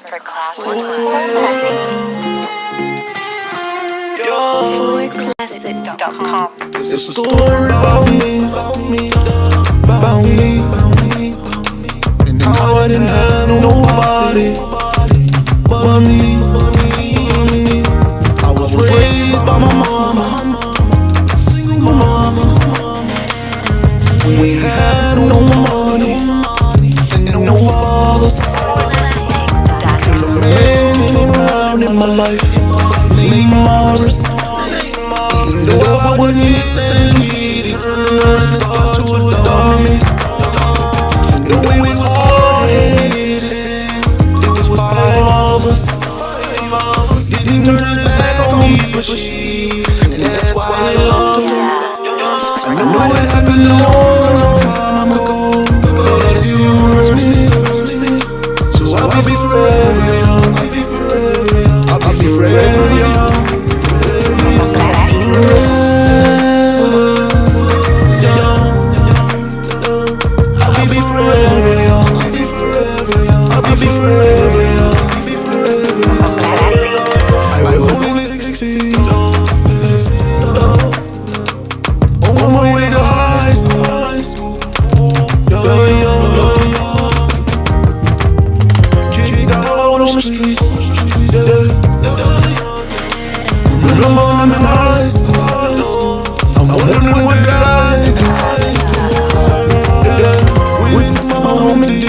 for classic. Classics.com. It's a story about me, and how I didn't have nobody but me. I was raised by my mama, single mama. We had no money and no father. Till a man came around in my life named Morris. Though I wouldn't stand, he turned around and started to adore me. Though it was hard, it was 5 of us. Didn't turn his back on me for shit, and that's why I love him. I know it happened a long time ago, but it still hurts me. So I'll be forever young. I'll be forever young. I was only 16, on my way to high school. Kicked out on the streets. Remember I'm in high school. I'm wondering what I did. Went to my home and D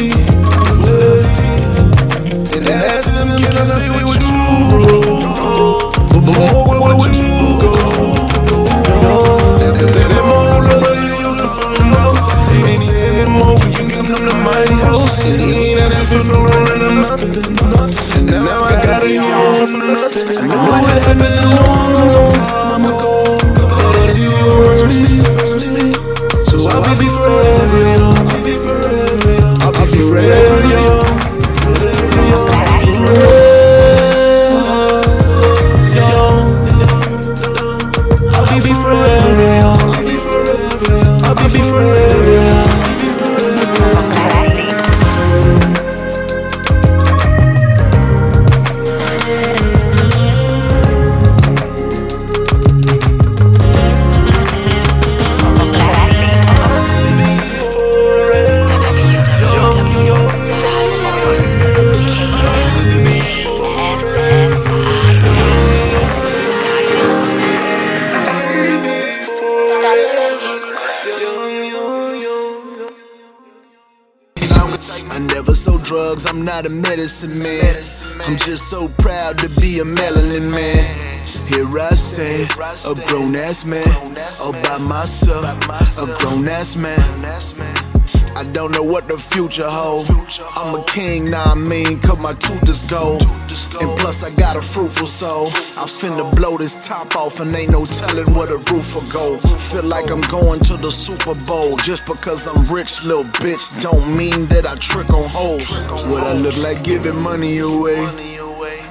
and asked him, can I stay with you, bro? But where would you go? After that moment, you used to find out. And he said, Moke, you can come to my house. And he ain't asking for no rent or nothing. And now I got a hero from nothing. I know it happened a long time ago, but it still hurts me. So I'll be forever young. I'll be forever young. I'll be forever young. I never sold drugs, I'm not a medicine man. I'm just so proud to be a melanin man. Here I stand, a grown-ass man, all by myself, a grown-ass man. I don't know what the future holds. I'm a king, nah I mean, cause my tooth is gold. And plus I got a fruitful soul. I'm finna blow this top off and ain't no telling where the roof will go. Feel like I'm going to the Super Bowl. Just because I'm rich, little bitch, don't mean that I trick on hoes. What I look like giving money away,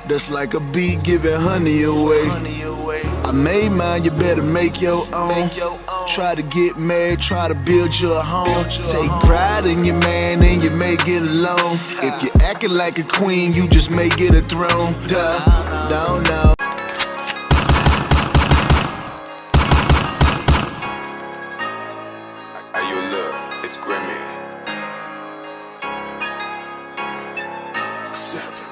that's like a bee giving honey away. I made mine, you better make your own. Try to get married, try to build you a home. Take pride in your man and you may get along. If you acting like a queen, you just may get a throne. Duh, don't know. Hey, yo, look, it's Grimmy. Accept it.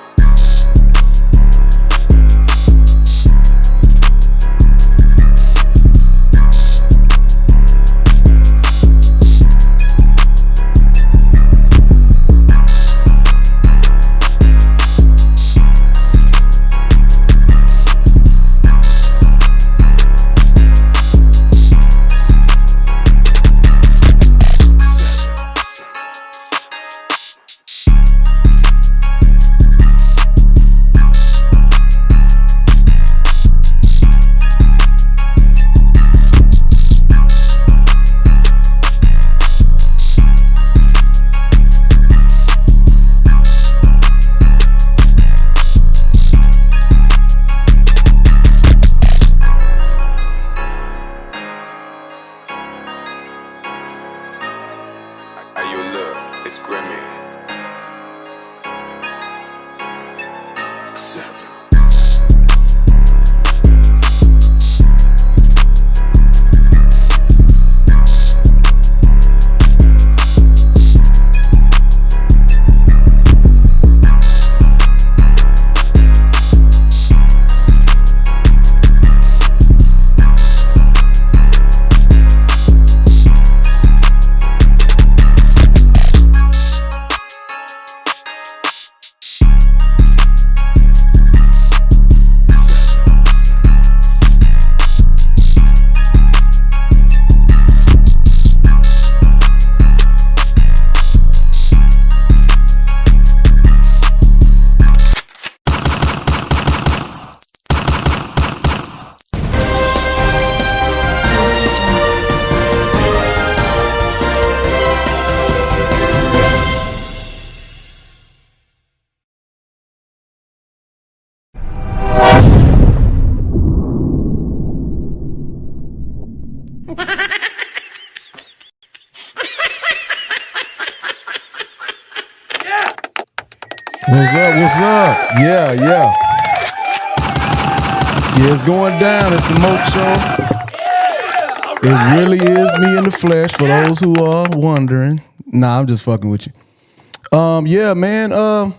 What's up? What's up? Yeah, yeah. Yeah, it's going down. It's the Moke Show. It really is me in the flesh for those who are wondering. Nah, I'm just fucking with you. Yeah, man.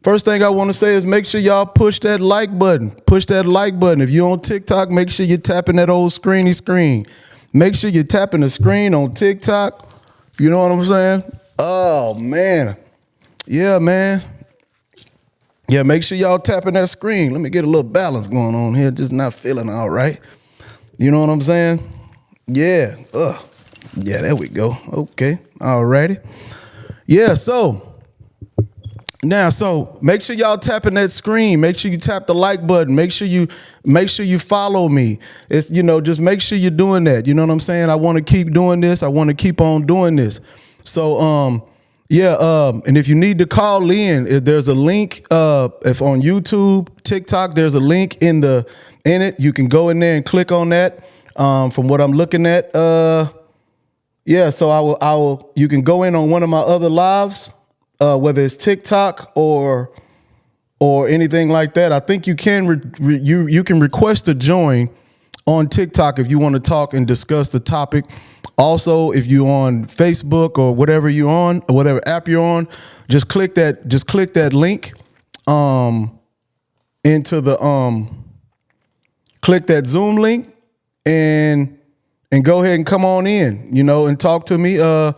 First thing I want to say is make sure y'all push that like button. Push that like button. If you're on TikTok, make sure you're tapping that old screeny screen. Make sure you're tapping the screen on TikTok. You know what I'm saying? Oh, man. Yeah, man. Yeah, make sure y'all tapping that screen. Let me get a little balance going on here. Just not feeling all right. You know what I'm saying? Yeah. Yeah, there we go. Okay. All righty. Yeah, so make sure y'all tapping that screen. Make sure you tap the like button. Make sure you follow me. It's just make sure you're doing that. You know what I'm saying? I want to keep doing this. I want to keep on doing this. So and if you need to call in, if there's a link if on YouTube, TikTok, there's a link in it. You can go in there and click on that. From what I'm looking at, so I will. You can go in on one of my other lives, whether it's TikTok or anything like that. I think you can you can request to join on TikTok if you want to talk and discuss the topic. Also, if you're on Facebook or whatever you're on, or whatever app you're on, just click that link into the click that Zoom link and go ahead and come on in, and talk to me. I'll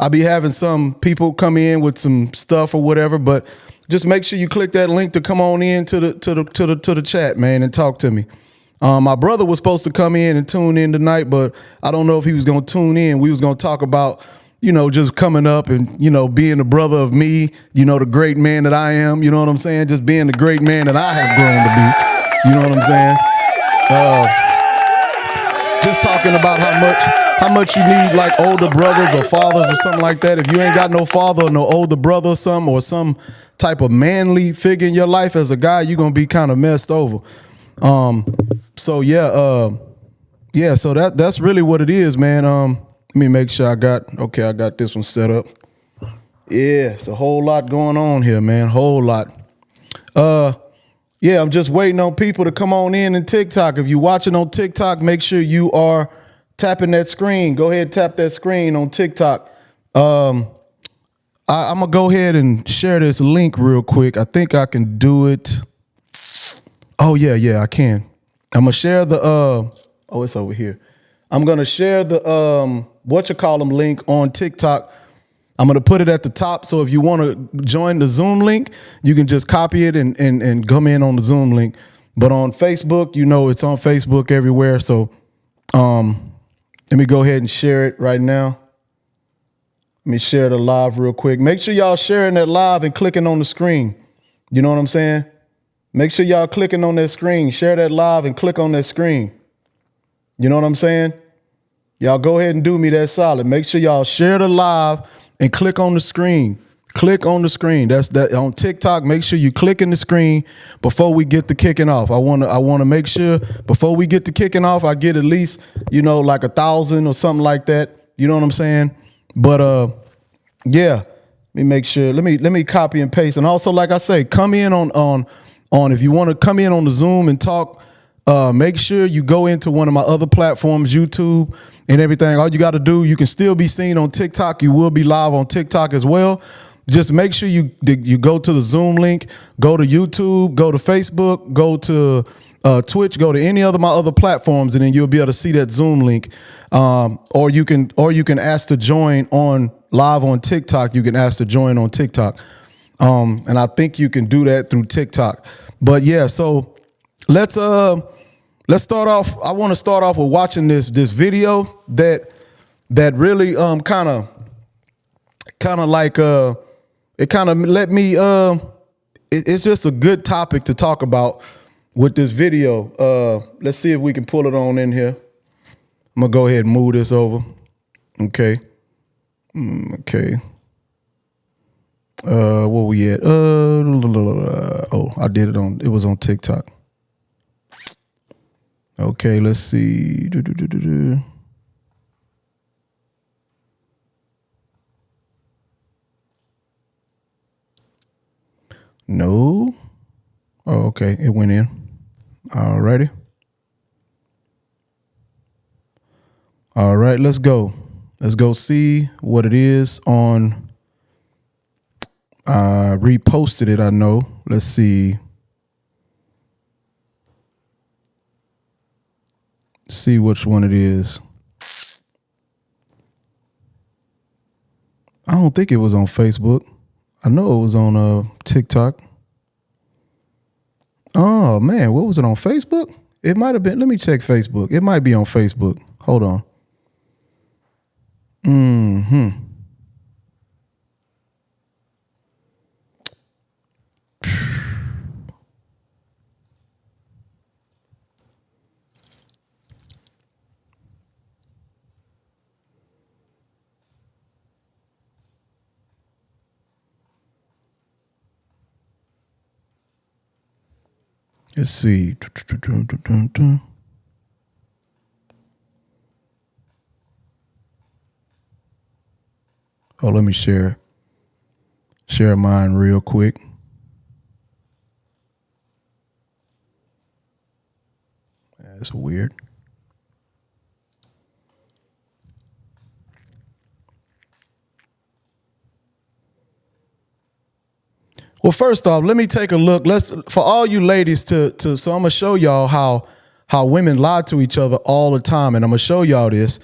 be having some people come in with some stuff or whatever, but just make sure you click that link to come on in to the chat, man, and talk to me. My brother was supposed to come in and tune in tonight, but I don't know if he was going to tune in. We was going to talk about, just coming up and, being the brother of me, the great man that I am, you know what I'm saying? Just being the great man that I have grown to be, you know what I'm saying? Just talking about how much you need like older brothers or fathers or something like that. If you ain't got no father or no older brother or something, or some type of manly figure in your life as a guy, you're going to be kind of messed over. So that's really what it is, man. Let me make sure I got this one set up. Yeah, it's a whole lot going on here, man. Whole lot. I'm just waiting on people to come on in TikTok. If you're watching on TikTok, make sure you are tapping that screen. Go ahead, tap that screen on TikTok. I'm gonna go ahead and share this link real quick. I think I can do it. Oh yeah, I can. I'm gonna share the it's over here. I'm gonna share the link on TikTok. I'm gonna put it at the top. So if you want to join the Zoom link, you can just copy it and come in on the Zoom link. But on Facebook, it's on Facebook everywhere. So let me go ahead and share it right now. Let me share the live real quick. Make sure y'all sharing that live and clicking on the screen. You know what I'm saying? Make sure y'all clicking on that screen. Share that live and click on that screen. You know what I'm saying? Y'all go ahead and do me that solid. Make sure y'all share the live and click on the screen. Click on the screen. That's that on TikTok. Make sure you click in the screen before we get to kicking off. I want to make sure before we get to kicking off, I get at least, like 1,000 or something like that. You know what I'm saying? But let me make sure. Let me copy and paste. And also, like I say, come in on if you want to come in on the Zoom and talk, make sure you go into one of my other platforms, YouTube and everything. All you got to do, you can still be seen on TikTok. You will be live on TikTok as well. Just make sure you go to the Zoom link, go to YouTube, go to Facebook, go to Twitch, go to any other my other platforms, and then you'll be able to see that Zoom link. Or you can ask to join on live on TikTok. You can ask to join on TikTok. And I think you can do that through TikTok. But yeah, so let's start off. I want to start off with watching this video that really kind of like it kind of let me it's just a good topic to talk about with this video. Let's see if we can pull it on in here. I'm gonna go ahead and move this over. Okay. Okay. Where we at? I did it it was on TikTok. Okay, let's see. No. Oh, okay. It went in. Alrighty. All right, let's go. Let's go see what it is on. I reposted it, I know. Let's see. See which one it is. I don't think it was on Facebook. I know it was on TikTok. Oh man, what was it on Facebook? It might have been. Let me check Facebook. It might be on Facebook. Hold on. Let's see. Oh, let me share mine real quick. That's weird. Well, first off, let me take a look. For all you ladies so I'm gonna show y'all how women lie to each other all the time, and I'm gonna show y'all this,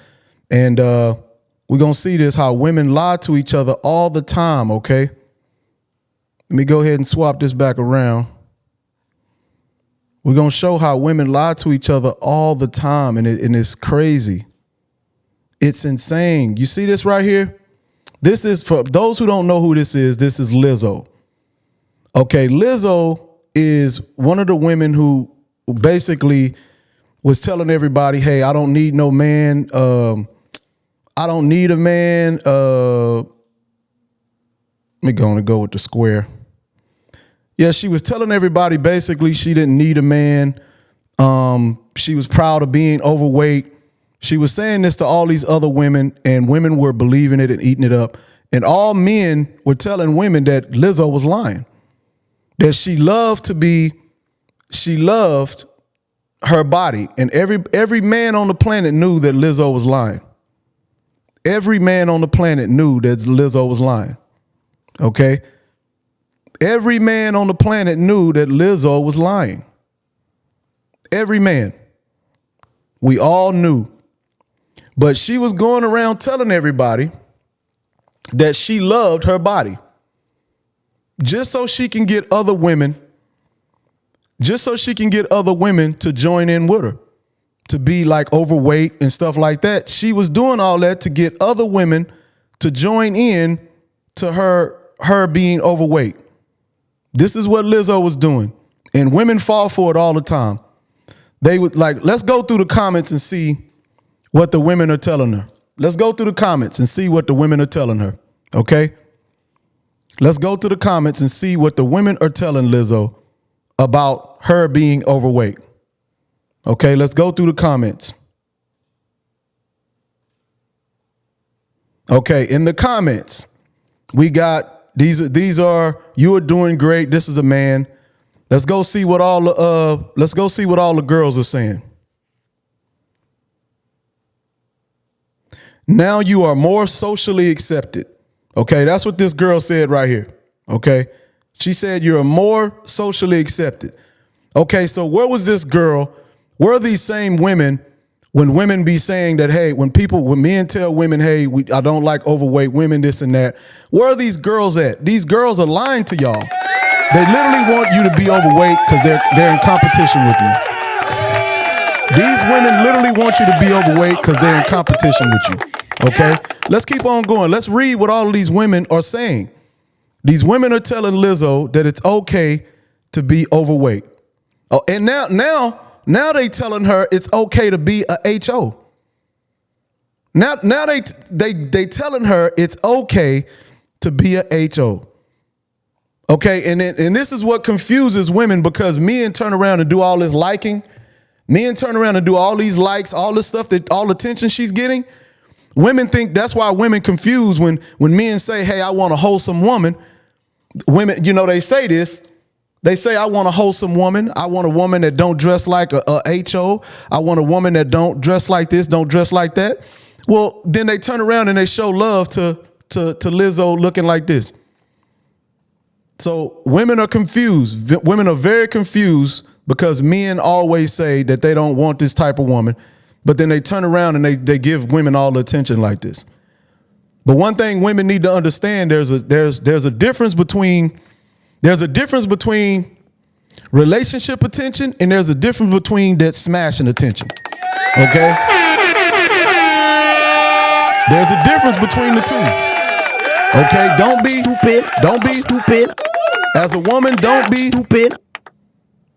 and we're gonna see this, how women lie to each other all the time. Okay, let me go ahead and swap this back around. We're gonna show how women lie to each other all the time, and it's crazy. It's insane. You see this right here? This is, for those who don't know who this is Lizzo. Okay, Lizzo is one of the women who basically was telling everybody, hey, I don't need no man. I don't need a man. Let me go with the square. Yeah, she was telling everybody basically she didn't need a man. She was proud of being overweight. She was saying this to all these other women, and women were believing it and eating it up. And all men were telling women that Lizzo was lying. That she loved her body. And every man on the planet knew that Lizzo was lying. Every man on the planet knew that Lizzo was lying. Okay? Every man on the planet knew that Lizzo was lying. Every man. We all knew. But she was going around telling everybody that she loved her body. Just so she can get other women to join in with her, to be like overweight and stuff like that. She was doing all that to get other women to join in to her being overweight. This is what Lizzo was doing. And women fall for it all the time. They would let's go through the comments and see what the women are telling her. Let's go through the comments and see what the women are telling her. Okay? Let's go to the comments and see what the women are telling Lizzo about her being overweight. Okay, let's go through the comments. Okay, in the comments, we got these are you are doing great. This is a man. Let's go see what all the girls are saying. Now you are more socially accepted. Okay, that's what this girl said right here. Okay, she said you're more socially accepted. Okay, so where was this girl? Where are these same women when women be saying that, hey, when men tell women, hey, I don't like overweight women, this and that. Where are these girls at? These girls are lying to y'all. They literally want you to be overweight because they're in competition with you. These women literally want you to be overweight because they're in competition with you. Okay, let's keep on going. Let's read what all of these women are saying. These women are telling Lizzo that it's okay to be overweight. Oh, and now they telling her it's okay to be a HO. Now they telling her it's okay to be a HO. Okay, and this is what confuses women, because men turn around and do all this liking. Men turn around and do all these likes, all this stuff, all the attention she's getting. Women think that's why women confuse when men say, hey, I want a wholesome woman. Women, they say this. They say, I want a wholesome woman. I want a woman that don't dress like a HO. I want a woman that don't dress like this, don't dress like that. Well, then they turn around and they show love to Lizzo looking like this. So women are confused. Women are very confused because men always say that they don't want this type of woman, but then they turn around and they give women all the attention like this. But one thing women need to understand, there's a difference between relationship attention and there's a difference between that smashing attention. Okay? There's a difference between the two. Okay? Don't be stupid. Don't be stupid. As a woman, don't be stupid.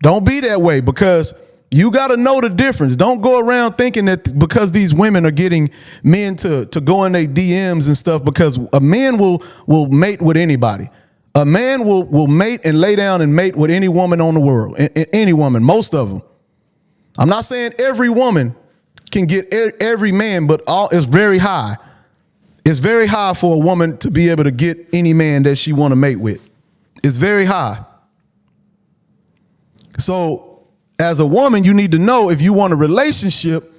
Don't be that way, because you got to know the difference. Don't go around thinking that because these women are getting men to go in their DMs and stuff, because a man will mate with anybody. A man will mate and lay down and mate with any woman on the world. Any woman, most of them. I'm not saying every woman can get every man, but it's very high. It's very high for a woman to be able to get any man that she want to mate with. It's very high. So as a woman, you need to know, if you want a relationship,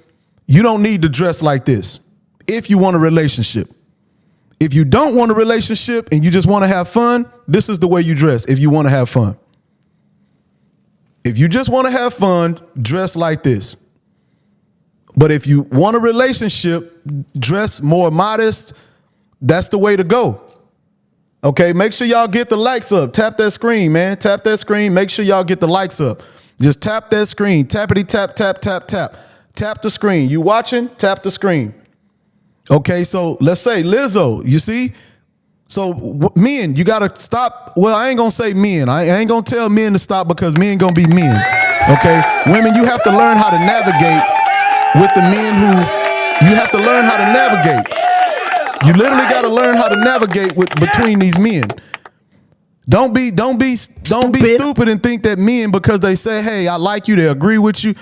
you don't need to dress like this. If you want a relationship. If you don't want a relationship and you just want to have fun, this is the way you dress if you want to have fun. If you just want to have fun, dress like this. But if you want a relationship, dress more modest. That's the way to go. Okay, make sure y'all get the likes up. Tap that screen, man. Tap that screen. Make sure y'all get the likes up. Just tap that screen. Tappity tap, tap, tap, tap. Tap the screen. You watching? Tap the screen. Okay, so let's say Lizzo, you see? So men, you got to stop. Well, I ain't going to say men. I ain't going to tell men to stop, because men going to be men. Okay? Women, you have to learn how to navigate with the men who, you have to learn how to navigate. You literally got to learn how to navigate between these men. Don't be stupid and think that men, because they say, hey, I like you, they agree with you.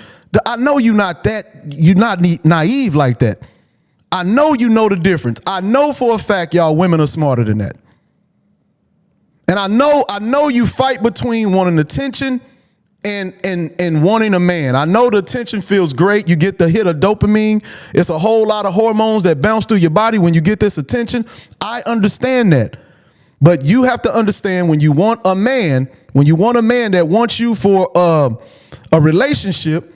I know you're not naive like that. I know you know the difference. I know for a fact y'all women are smarter than that. And I know you fight between wanting attention and wanting a man. I know the attention feels great. You get the hit of dopamine. It's a whole lot of hormones that bounce through your body when you get this attention. I understand that. But you have to understand, when you want a man that wants you for a relationship,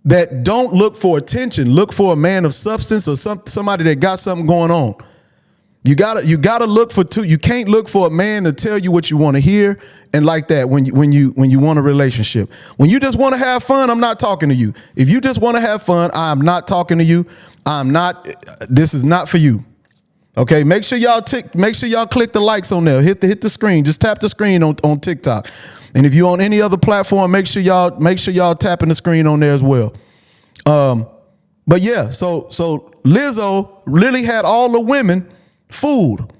that don't look for attention, look for a man of substance, or somebody that got something going on. You gotta look for two. You can't look for a man to tell you what you want to hear and like that when you want a relationship. When you just want to have fun, I'm not talking to you. If you just want to have fun, I'm not talking to you. This is not for you. Okay, make sure y'all click the likes on there. Hit the screen. Just tap the screen on TikTok. And if you're on any other platform, make sure y'all tapping the screen on there as well. But yeah, so Lizzo really had all the women fooled.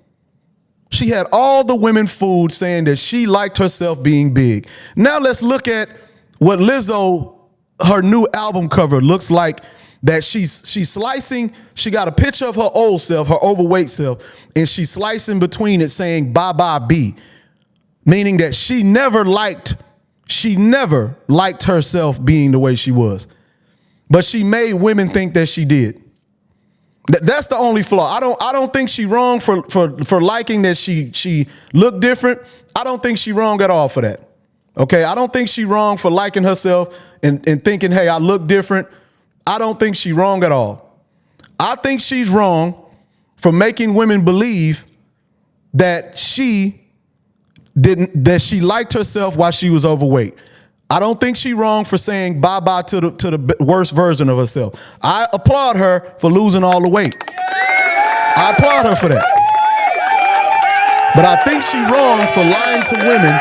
She had all the women fooled, saying that she liked herself being big. Now let's look at what Lizzo, her new album cover looks like. That she's slicing. She got a picture of her old self, her overweight self, and she's slicing between it, saying bye bye B, meaning that she never liked herself being the way she was, but she made women think that she did. That's the only flaw. I don't think she wrong for liking that she looked different. I don't think she wrong at all for that. Okay, I don't think she wrong for liking herself and thinking, hey, I look different. I don't think she's wrong at all. I think she's wrong for making women believe that she liked herself while she was overweight. I don't think she's wrong for saying bye-bye to the worst version of herself. I applaud her for losing all the weight. I applaud her for that. But I think she's wrong for lying to women,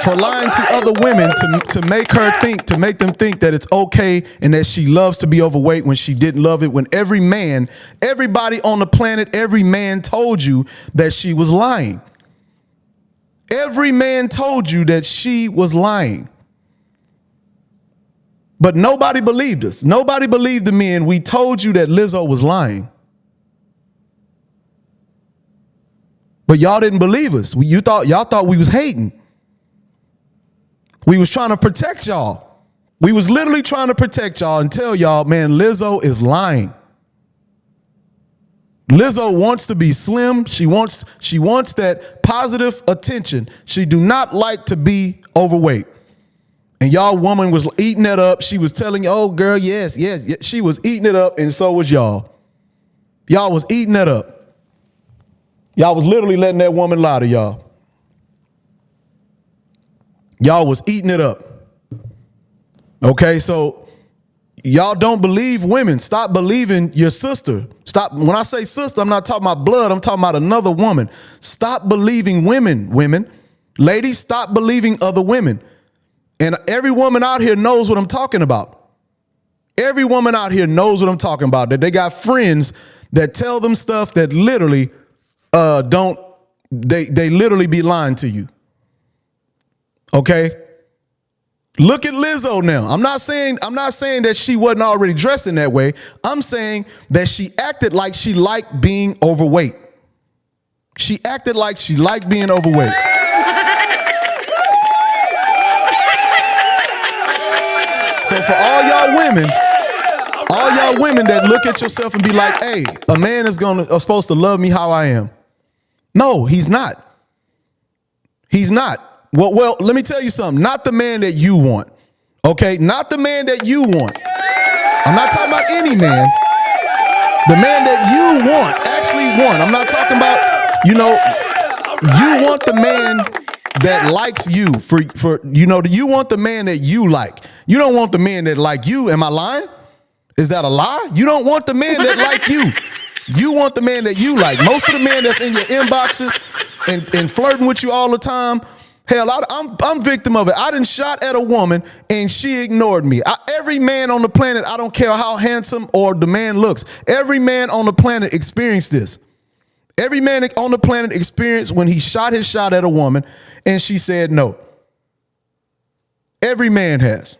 for lying to other women to make them think that it's okay and that she loves to be overweight when she didn't love it, when everybody on the planet, every man told you that she was lying. Every man told you that she was lying. But nobody believed us. Nobody believed the men. We told you that Lizzo was lying. But y'all didn't believe us. Y'all thought we was hating. We was trying to protect y'all. We was literally trying to protect y'all and tell y'all, man, Lizzo is lying. Lizzo wants to be slim. She wants that positive attention. She do not like to be overweight. And y'all woman was eating that up. She was telling you, oh, girl, yes. She was eating it up, and so was y'all. Y'all was eating that up. Y'all was literally letting that woman lie to y'all. Y'all was eating it up. Okay, so y'all don't believe women. Stop believing your sister. Stop. When I say sister, I'm not talking about blood. I'm talking about another woman. Stop believing women. Ladies, stop believing other women. And every woman out here knows what I'm talking about. Every woman out here knows what I'm talking about. That they got friends that tell them stuff that literally they literally be lying to you. Okay? Look at Lizzo now. I'm not saying that she wasn't already dressing that way. I'm saying that she acted like she liked being overweight. She acted like she liked being overweight. So for all y'all women that look at yourself and be like, hey, a man is supposed to love me how I am. No, he's not. He's not. Well, let me tell you something. Not the man that you want. Okay? Not the man that you want. I'm not talking about any man. The man that you actually want. I'm not talking about, you want the man that likes you you want the man that you like. You don't want the man that like you. Am I lying? Is that a lie? You don't want the man that like you. You want the man that you like. Most of the men that's in your inboxes and flirting with you all the time, hell, I'm victim of it. I done shot at a woman and she ignored me. Every man on the planet, I don't care how handsome or the man looks, every man on the planet experienced this. Every man on the planet experienced when he shot his shot at a woman and she said no. Every man has.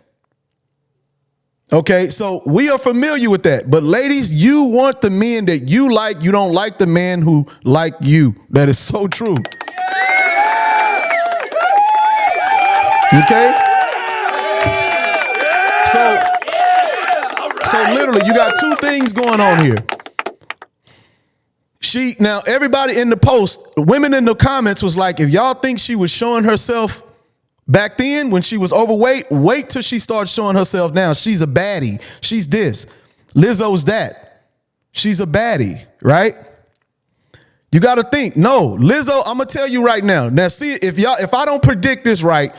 Okay, so we are familiar with that. But ladies, you want the men that you like. You don't like the man who like you. That is so true. Okay? So literally, you got two things going on here. Now everybody in the post, women in the comments was like, if y'all think she was showing herself back then when she was overweight, wait till she starts showing herself now. She's a baddie. She's this. Lizzo's that. She's a baddie, right? You got to think. No, Lizzo, I'm going to tell you right now. Now, see, if I don't predict this right,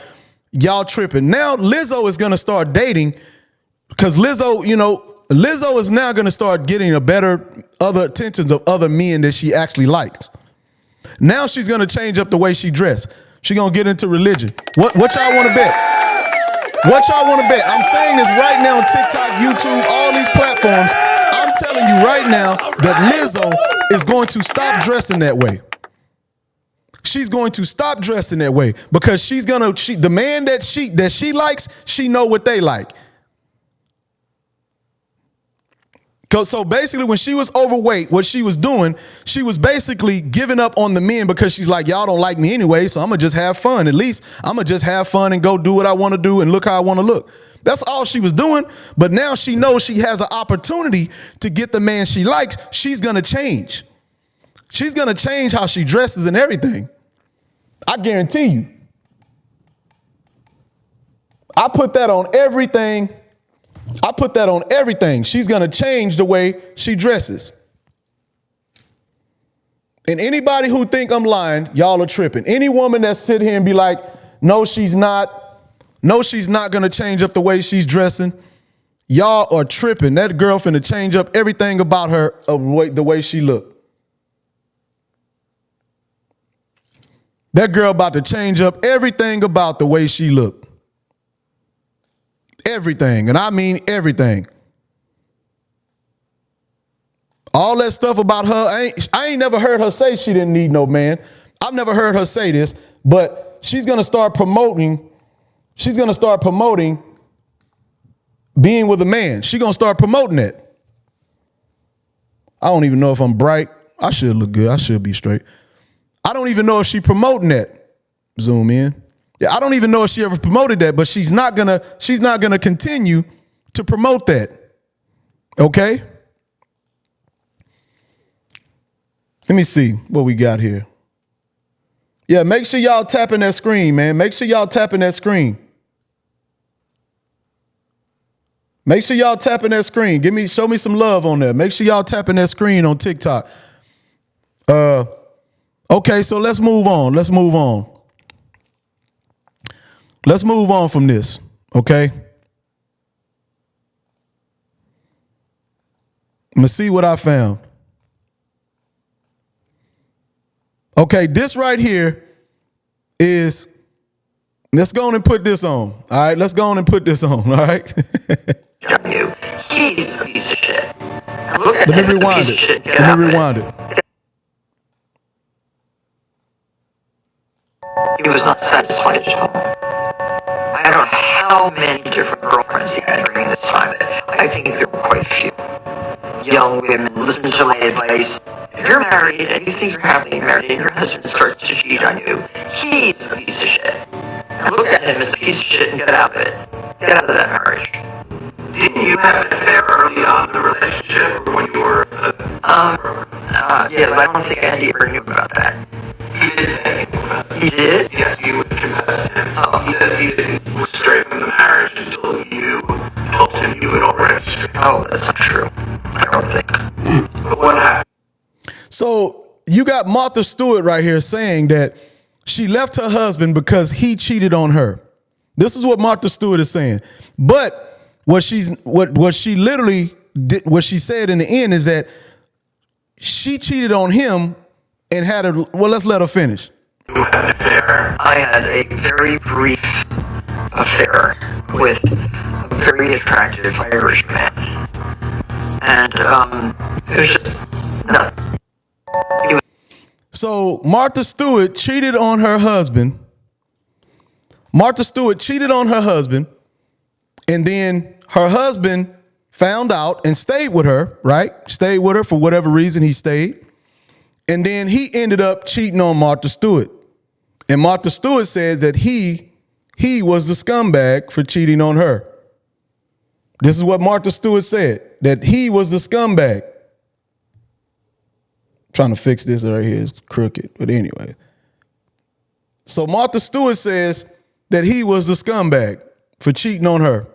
y'all tripping. Now, Lizzo is going to start dating because Lizzo is now going to start getting other attentions of other men that she actually likes. Now she's going to change up the way she dressed. She gonna get into religion. What y'all want to bet? What y'all want to bet? I'm saying this right now on TikTok, YouTube, all these platforms. I'm telling you right now that Lizzo is going to stop dressing that way. She's going to stop dressing that way because the man that she likes, she know what they like. So basically, when she was overweight, what she was doing, she was basically giving up on the men because she's like, y'all don't like me anyway, so I'm going to just have fun. At least I'm going to just have fun and go do what I want to do and look how I want to look. That's all she was doing. But now she knows she has an opportunity to get the man she likes. She's going to change. She's going to change how she dresses and everything. I guarantee you. I put that on everything. She's going to change the way she dresses. And anybody who think I'm lying, y'all are tripping. Any woman that sit here and be like, no, she's not going to change up the way she's dressing, y'all are tripping. That girl finna change up everything about her the way she look. That girl about to change up everything about the way she look. Everything, and I mean everything. All that stuff about her, I ain't never heard her say she didn't need no man. I've never heard her say this, but she's gonna start promoting being with a man. She's gonna start promoting it. I don't even know if I'm bright. I should look good. I should be straight. I don't even know if she's promoting that. Zoom in. Yeah, I don't even know if she ever promoted that, but she's not gonna continue to promote that. Okay? Let me see what we got here. Yeah, make sure y'all tapping that screen, man. Make sure y'all tapping that screen. Make sure y'all tapping that screen. Show me some love on there. Make sure y'all tapping that screen on TikTok. Okay, so let's move on. Let's move on. Let's move on from this, okay? I'm gonna see what I found. Okay, this right here is, let's go on and put this on. All right, let's go on and put this on, all right? You. He's a piece of shit. Look at Let me rewind it. Let me rewind it. He was not satisfied at all. I don't know how many different girlfriends he had during this time. I think there were quite a few. Young women, listen to my advice. If you're married and you think you're happily married and your husband starts to cheat on you, he's a piece of shit. And look at him as a piece of shit and get out of it. Get out of that marriage. Didn't you have an affair early on in the relationship, or when you were? Yeah, but I don't think Andy ever knew about that. He did say anything about it. He did? Yes, you would confess to him. Oh. He says he didn't stray from the marriage until you told him you had already strayed. Oh, that's not true. I don't think. But what happened? So you got Martha Stewart right here saying that she left her husband because he cheated on her. This is what Martha Stewart is saying. But what she literally did, what she said in the end is that she cheated on him and had a, well, let's let her finish. You had an affair. I had a very brief affair with a very attractive Irish man. And it was just nothing. He was So Martha Stewart cheated on her husband. Martha Stewart cheated on her husband, and then her husband found out and stayed with her, right? Stayed with her for whatever reason he stayed. And then he ended up cheating on Martha Stewart. And Martha Stewart said that he was the scumbag for cheating on her. This is what Martha Stewart said, that he was the scumbag. Trying to fix this right here. It's crooked, but anyway. So Martha Stewart says that he was the scumbag for cheating on her.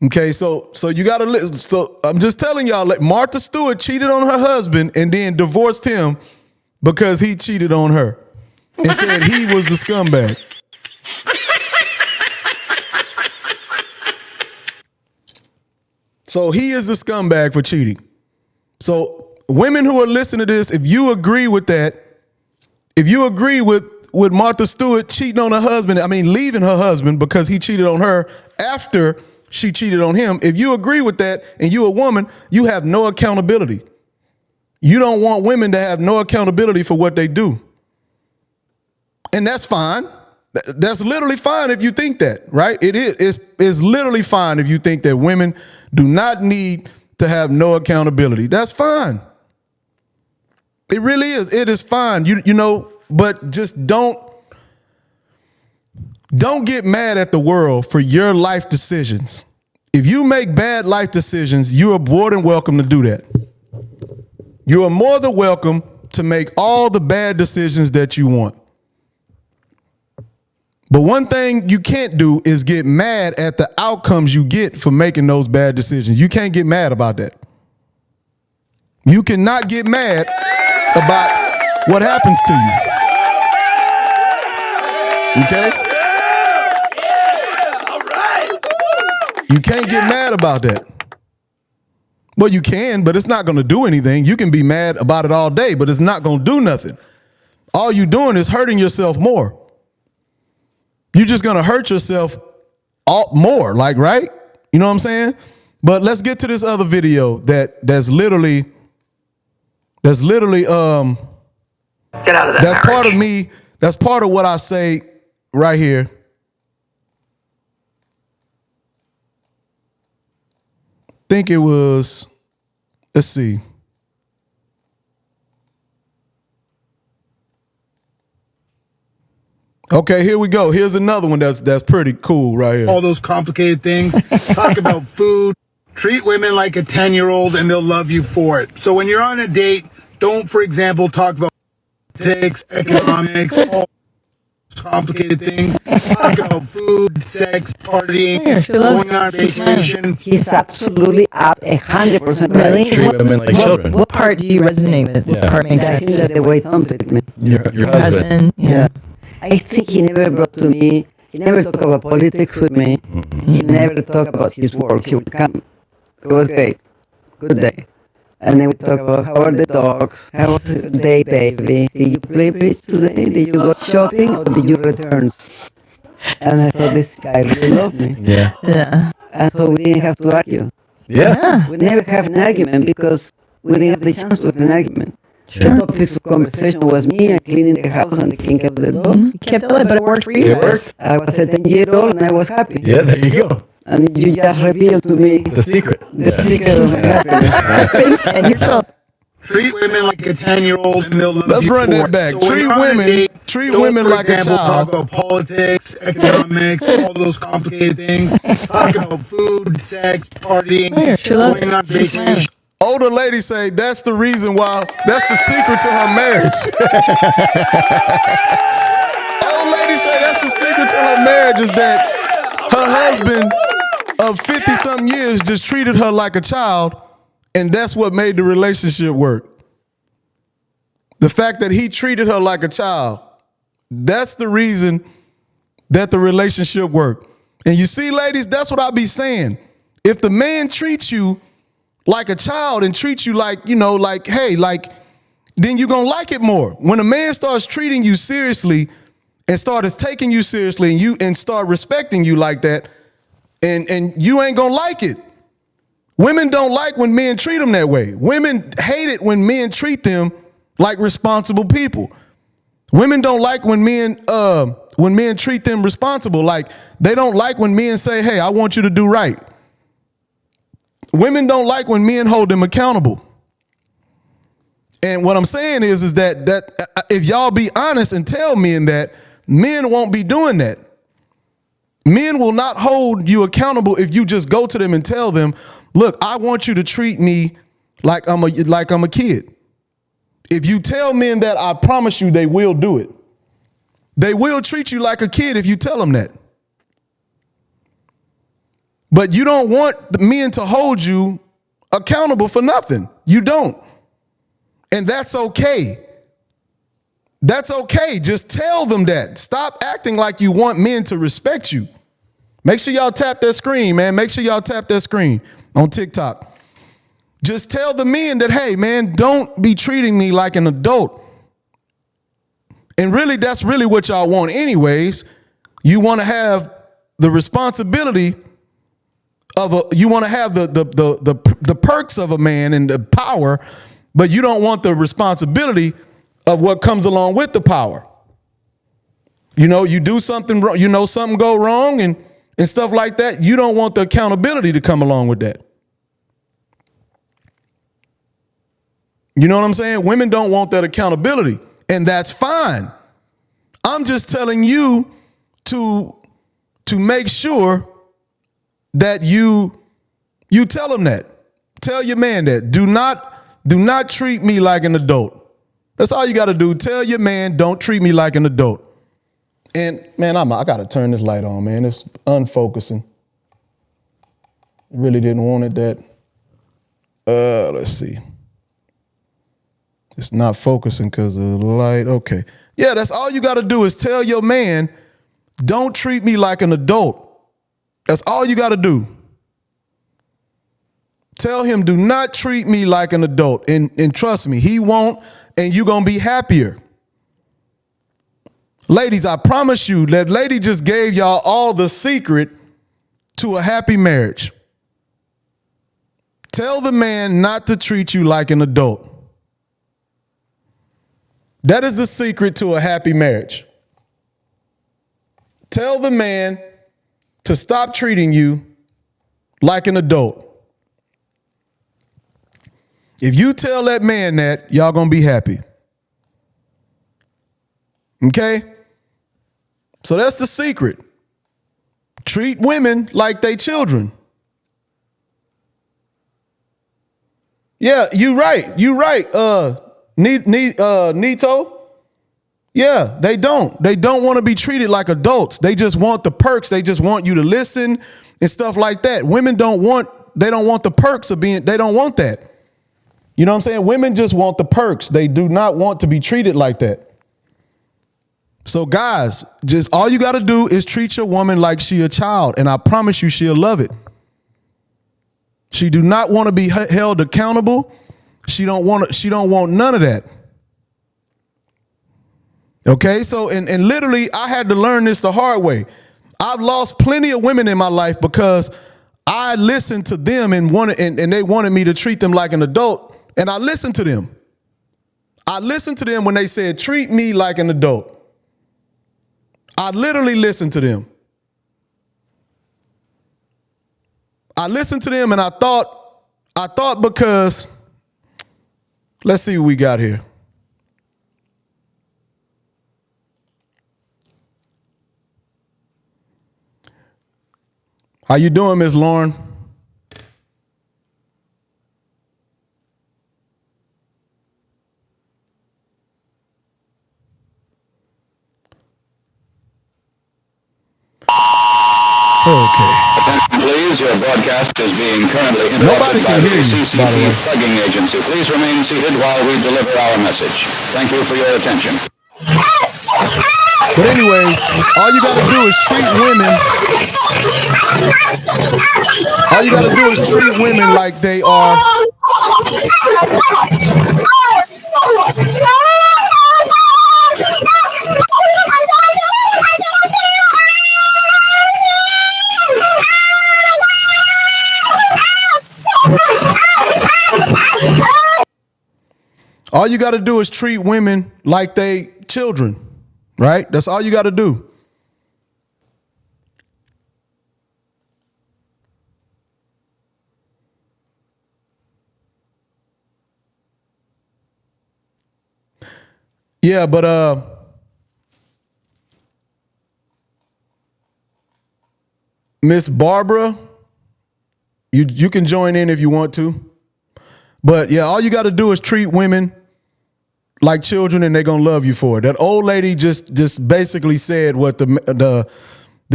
Okay, so you gotta listen. So I'm just telling y'all, like, Martha Stewart cheated on her husband and then divorced him because he cheated on her and said he was the scumbag. So he is the scumbag for cheating. So women who are listening to this, if you agree with that, if you agree with Martha Stewart cheating on her husband, I mean leaving her husband because he cheated on her after she cheated on him, if you agree with that and you're a woman, you have no accountability. You don't want women to have no accountability for what they do. And that's fine. That's literally fine if you think that, right? It is. It's literally fine if you think that women do not need to have no accountability. That's fine. It really is. It is fine. You know, but just don't get mad at the world for your life decisions. If you make bad life decisions, you are more than welcome to do that. You are more than welcome to make all the bad decisions that you want. But one thing you can't do is get mad at the outcomes you get for making those bad decisions. You can't get mad about that. You cannot get mad about what happens to you. Okay? You can't get mad about that. Well, you can, but it's not going to do anything. You can be mad about it all day, but it's not going to do nothing. All you're doing is hurting yourself more. You're just going to hurt yourself more, like, right? You know what I'm saying? But let's get to this other video that's literally get out of that. That's part of me. That's part of what I say right here. Think it was, let's see. Okay, here we go. Here's another one that's pretty cool right here. All those complicated things. Talk about food. Treat women like a 10-year-old and they'll love you for it. So when you're on a date, don't, for example, talk about politics, economics, all those complicated things. Talk about food, sex, partying, going on vacation. He's absolutely up 100% Really? right. Treat women like children. What part do you resonate with? What Yeah. part makes I think sense? that's the way Tom treated me. Your husband. Yeah. I think he never brought to me, he never talked about politics with me. He never talked about his work. He would come. It was great. Good day. And then we talk about how are the dogs? How was the day, baby? Did you play bridge today? Did you go shopping or did you return? And I thought this guy really loved me. Yeah. Yeah. And so we didn't have to argue. Yeah. We never have an argument because we didn't have the chance to have an argument. The topics of conversation was me and cleaning the house and taking care of the dogs. You kept it, but it worked for you It guys. worked. I was a 10-year-old and I was happy. Yeah, there you go. And you just revealed to me The secret. the secret of my happiness. Thanks, and yourself. Treat women like a 10-year-old and they'll love Let's you run for that it. back. So when Treat you're on a women- date, treat don't, women for like a example, child. Talk about politics, economics, all those complicated things. Talk about food, sex, partying, She loves going on vacation. Older ladies say that's the reason why, that's the secret to her marriage. Old ladies say that's the secret to her marriage is that her husband of 50-something years just treated her like a child, and that's what made the relationship work. The fact that he treated her like a child, that's the reason that the relationship worked. And you see, ladies, that's what I be saying. If the man treats you like a child and treats you like, like, hey, like, then you're going to like it more. When a man starts treating you seriously and starts taking you seriously and start respecting you like that, and you ain't going to like it. Women don't like when men treat them that way. Women hate it when men treat them like responsible people. Women don't like when men treat them responsible. Like, they don't like when men say, hey, I want you to do right. Women don't like when men hold them accountable. And what I'm saying is that if y'all be honest and tell men that, men won't be doing that. Men will not hold you accountable if you just go to them and tell them, look, I want you to treat me like I'm a kid. If you tell men that, I promise you they will do it. They will treat you like a kid if you tell them that. But you don't want the men to hold you accountable for nothing. You don't. And that's okay. That's okay. Just tell them that. Stop acting like you want men to respect you. Make sure y'all tap that screen, man. Make sure y'all tap that screen on TikTok. Just tell the men that, hey, man, don't be treating me like an adult. And really, that's really what y'all want anyways. You want to have the responsibility you want to have the perks of a man and the power, but you don't want the responsibility of what comes along with the power. You do something wrong, something go wrong and stuff like that. You don't want the accountability to come along with that. You know what I'm saying? Women don't want that accountability, and that's fine. I'm just telling you to make sure that you tell them that. Tell your man that. Do not treat me like an adult. That's all you got to do. Tell your man, don't treat me like an adult. And man, I got to turn this light on, man. It's unfocusing. Really didn't want it that. Let's see. It's not focusing because of the light. Okay. Yeah, that's all you got to do is tell your man, don't treat me like an adult. That's all you got to do. Tell him, do not treat me like an adult. And trust me, he won't, and you're going to be happier. Ladies, I promise you, that lady just gave y'all all the secret to a happy marriage. Tell the man not to treat you like an adult. That is the secret to a happy marriage. Tell the man to stop treating you like an adult. If you tell that man that, y'all gonna be happy. Okay? So that's the secret. Treat women like they children. Yeah, you right. You right. Nito. Yeah, they don't. They don't want to be treated like adults. They just want the perks. They just want you to listen and stuff like that. Women don't want the perks of being, they don't want that. You know what I'm saying? Women just want the perks. They do not want to be treated like that. So guys, just all you got to do is treat your woman like she a child, and I promise you she'll love it. She do not want to be held accountable. She don't want none of that. Okay, so and literally I had to learn this the hard way. I've lost plenty of women in my life because I listened to them and they wanted me to treat them like an adult, and I listened to them. I listened to them when they said, treat me like an adult. I literally listened to them. I listened to them and I thought because, let's see what we got here. How you doing, Miss Lauren? Okay. Please, your broadcast is being currently Nobody interrupted can by hear the you, by the way. CCP thugging agency. Please remain seated while we deliver our message. Thank you for your attention. But anyways, all you gotta do is treat women. All you gotta do is treat women like they are. All you got to do is treat women like they children, right? That's all you got to do. Yeah, but Miss Barbara, you can join in if you want to. But yeah, all you got to do is treat women like children, and they're gonna love you for it. That old lady just basically said what the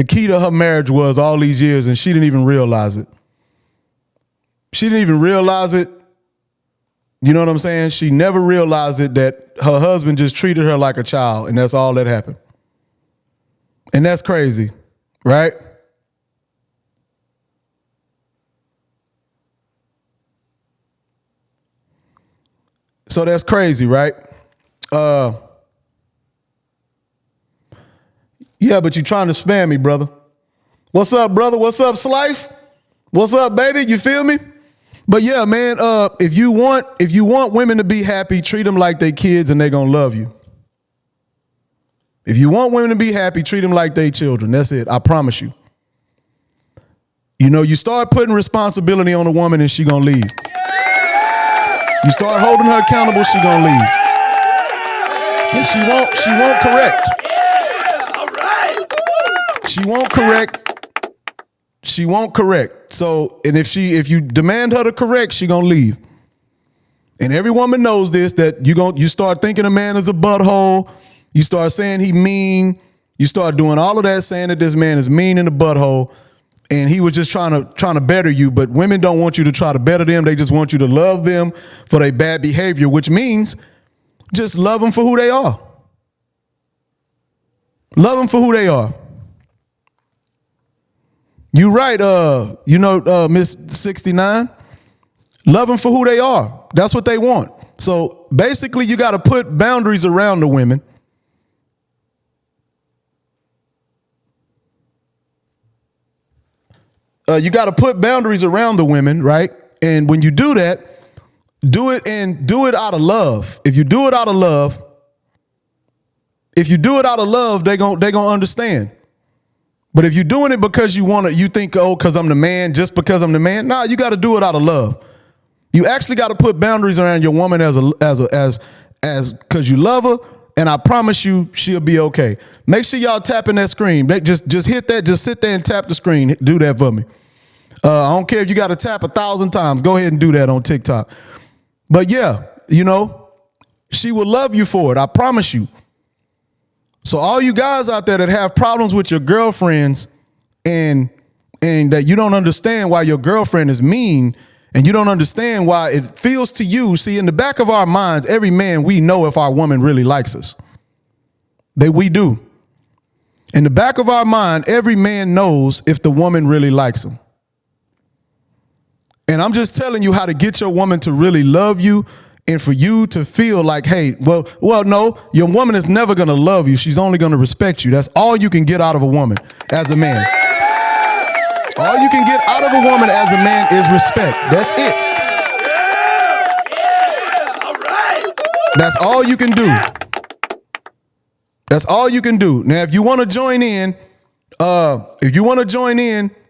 key to her marriage was all these years, and she didn't even realize it. She didn't even realize it. You know what I'm saying? She never realized it, that her husband just treated her like a child, and that's all that happened. And that's crazy, right? So that's crazy, right? Yeah, but you're trying to spam me, brother. What's up, brother? What's up, Slice? What's up, baby? You feel me? But yeah, man, if you want women to be happy, treat them like they kids and they're gonna love you. If you want women to be happy, treat them like they children. That's it. I promise you. You know, you start putting responsibility on a woman and she gonna leave. You start holding her accountable, she gonna leave. And she won't correct. She won't correct. She won't correct. So, and if you demand her to correct, she gonna leave. And every woman knows this, that you start thinking a man is a butthole. You start saying he mean. You start doing all of that, saying that this man is mean in the butthole. And he was just trying to better you. But women don't want you to try to better them. They just want you to love them for their bad behavior, which means just love them for who they are. Love them for who they are. You right, Miss 69. Love them for who they are. That's what they want. So basically, you got to put boundaries around the women. You got to put boundaries around the women, right? And when you do that, do it out of love. If you do it out of love, they're gonna understand. But if you're doing it because you think, because I'm the man, just because I'm the man, nah, you got to do it out of love. You actually got to put boundaries around your woman as because you love her, and I promise you she'll be okay. Make sure y'all tapping that screen. Just hit that. Just sit there and tap the screen. Do that for me. I don't care if you got to tap 1,000 times. Go ahead and do that on TikTok. But yeah, you know, she will love you for it. I promise you. So all you guys out there that have problems with your girlfriends and that you don't understand why your girlfriend is mean and you don't understand why it feels to you. See, in the back of our minds, every man, we know if our woman really likes us. We do. In the back of our mind, every man knows if the woman really likes him. And I'm just telling you how to get your woman to really love you and for you to feel like, hey, well, no, your woman is never going to love you. She's only going to respect you. That's all you can get out of a woman as a man. All you can get out of a woman as a man is respect. That's it. That's all you can do. That's all you can do. Now, if you want to join in,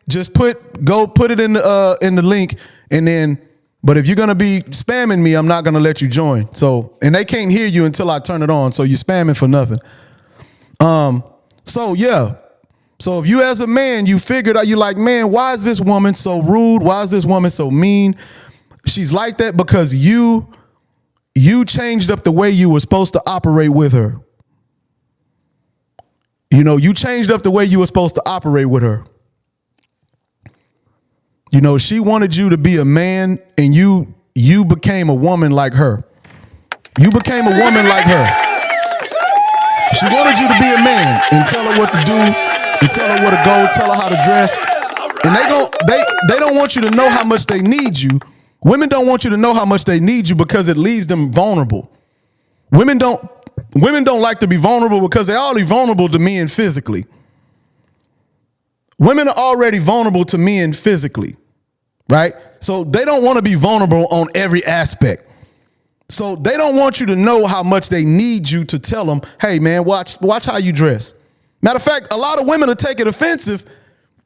just put it in the link, and then. But if you're gonna be spamming me, I'm not gonna let you join. So, and they can't hear you until I turn it on. So you're spamming for nothing. So yeah. So if you as a man, you figured out, you're like, man, why is this woman so rude? Why is this woman so mean? She's like that because you changed up the way you were supposed to operate with her. You know, you changed up the way you were supposed to operate with her. You know, she wanted you to be a man and you became a woman like her. You became a woman like her. She wanted you to be a man and tell her what to do and tell her where to go, tell her how to dress. And they don't want you to know how much they need you. Women don't want you to know how much they need you because it leaves them vulnerable. Women don't like to be vulnerable because they're already vulnerable to men physically. Women are already vulnerable to men physically, right? So they don't want to be vulnerable on every aspect. So they don't want you to know how much they need you to tell them, hey, man, watch how you dress. Matter of fact, a lot of women will take it offensive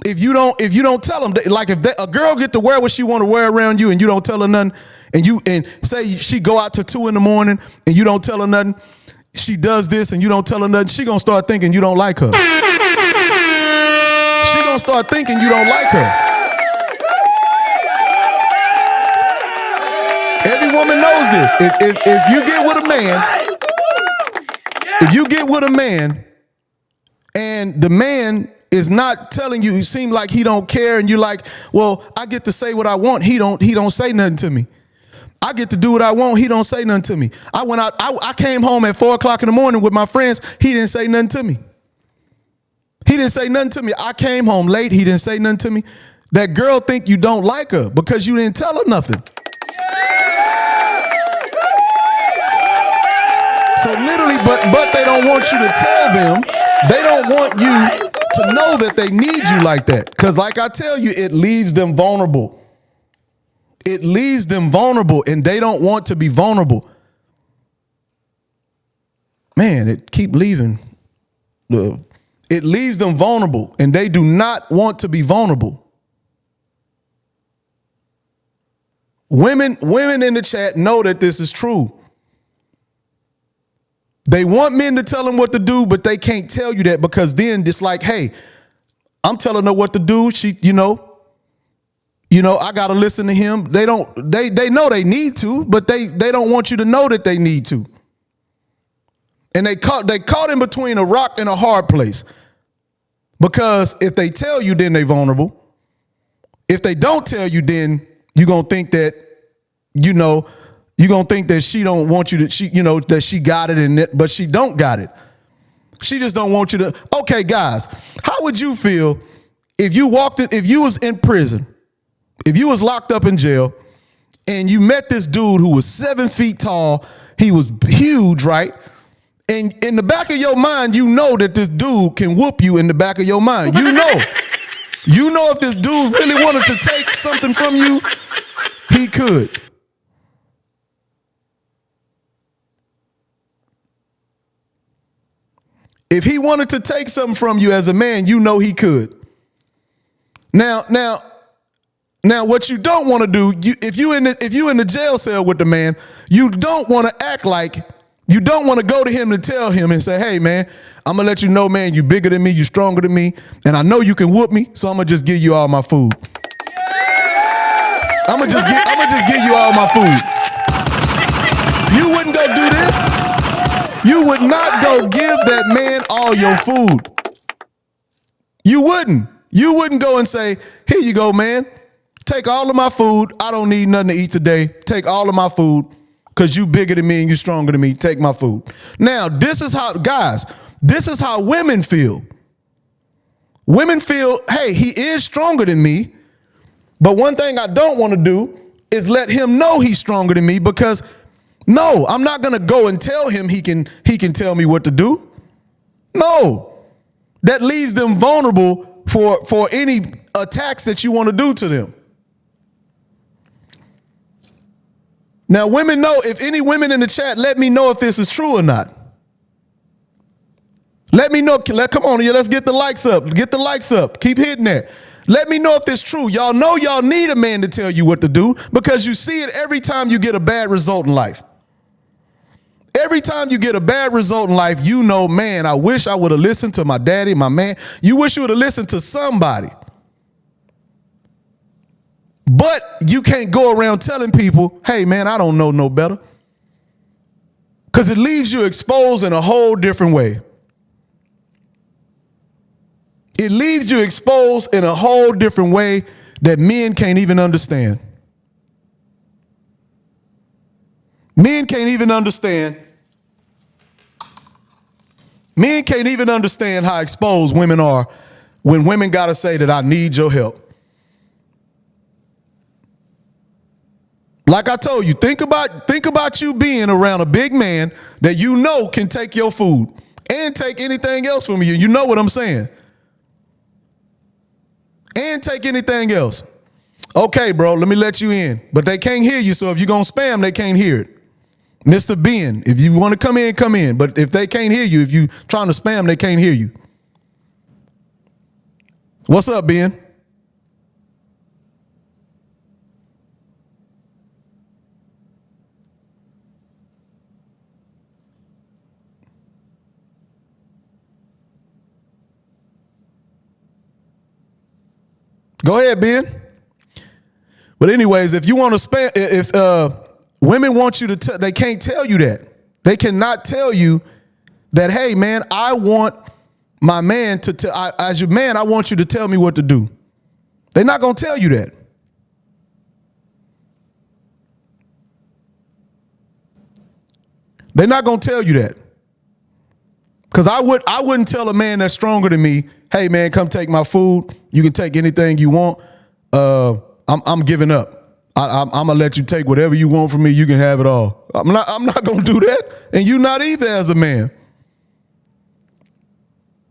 if you don't tell them. Like if a girl get to wear what she want to wear around you and you don't tell her nothing, and say she go out to 2 a.m. and you don't tell her nothing, she does this and you don't tell her nothing, she gonna start thinking you don't like her. She gonna start thinking you don't like her. Every woman knows this. If you get with a man, and the man is not telling you, you seem like he don't care, and you're like, well, I get to say what I want. He don't say nothing to me. I get to do what I want. He don't say nothing to me. I went out. I came home at 4:00 in the morning with my friends. He didn't say nothing to me. He didn't say nothing to me. I came home late. He didn't say nothing to me. That girl think you don't like her because you didn't tell her nothing. So literally, but they don't want you to tell them. They don't want you to know that they need you like that. Because like I tell you, it leaves them vulnerable. It leaves them vulnerable, and they don't want to be vulnerable. Man, it keep leaving. It leaves them vulnerable, and they do not want to be vulnerable. Women in the chat know that this is true. They want men to tell them what to do, but they can't tell you that because then it's like, hey, I'm telling her what to do. She, you know, I gotta listen to him. They know they need to, but they don't want you to know that they need to. And they caught in between a rock and a hard place. Because if they tell you, then they vulnerable. If they don't tell you, then you're gonna think that, you're gonna think that she don't want you to, that she got it, but she don't got it. She just don't want you to. Okay, guys, how would you feel if you was in prison, if you was locked up in jail, and you met this dude who was 7 feet tall, he was huge, right? And in the back of your mind, you know that this dude can whoop you in the back of your mind. You know if this dude really wanted to take something from you, he could. If he wanted to take something from you as a man, you know he could. Now, what you don't want to do, if you in the jail cell with the man, you don't want to act like You don't want to go to him and tell him and say, hey, man, I'm going to let you know, man, you bigger than me, you stronger than me, and I know you can whoop me, so I'm going to just give you all my food. I'm going to just give you all my food. You wouldn't go do this. You would not go give that man all your food. You wouldn't. You wouldn't go and say, here you go, man. Take all of my food. I don't need nothing to eat today. Take all of my food because you bigger than me and you stronger than me. Take my food. Now, this is how, guys, this is how women feel. Women feel, hey, he is stronger than me, but one thing I don't want to do is let him know he's stronger than me because, no, I'm not going to go and tell him he can tell me what to do. No. That leaves them vulnerable for any attacks that you want to do to them. Now, women know, if any women in the chat, let me know if this is true or not. Let me know. Come on, let's get the likes up. Get the likes up. Keep hitting that. Let me know if this is true. Y'all know y'all need a man to tell you what to do because you see it every time you get a bad result in life. Every time you get a bad result in life, you know, man, I wish I would have listened to my daddy, my man. You wish you would have listened to somebody. But you can't go around telling people, hey, man, I don't know no better. Because it leaves you exposed in a whole different way. It leaves you exposed in a whole different way that men can't even understand. Men can't even understand. Men can't even understand how exposed women are when women got to say that I need your help. Like I told you, think about you being around a big man that you know can take your food and take anything else from you. You know what I'm saying? And take anything else. Okay, bro, let me let you in. But they can't hear you, so if you're going to spam, they can't hear it. Mr. Ben, if you want to come in, come in. But if they can't hear you, if you trying to spam, they can't hear you. What's up, Ben? Go ahead, Ben. But anyways, if you want to spam, if women want you to, they can't tell you that. They cannot tell you that, hey, man, I want my man to, as your man, I want you to tell me what to do. They're not going to tell you that. They're not going to tell you that. Because I wouldn't tell a man that's stronger than me, hey, man, come take my food. You can take anything you want. I'm giving up. I'm gonna let you take whatever you want from me. You can have it all. I'm not gonna do that, and you not either as a man.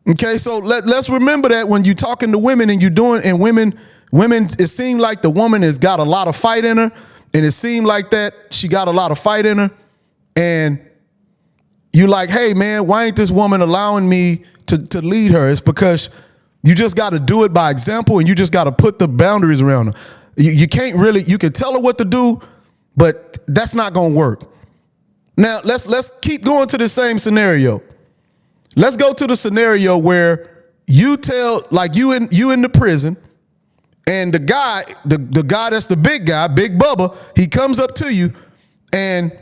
Okay, so let's remember that when you're talking to women and you're doing, and women, it seems like the woman has got a lot of fight in her, and it seemed like that she got a lot of fight in her, and you like, hey, man, why ain't this woman allowing me to lead her? It's because you just got to do it by example, and you just got to put the boundaries around her. You can't really, you can tell her what to do, but that's not going to work. Now, let's keep going to the same scenario. Let's go to the scenario where you tell, like you in the prison, and the guy that's the big guy, Big Bubba, he comes up to you, and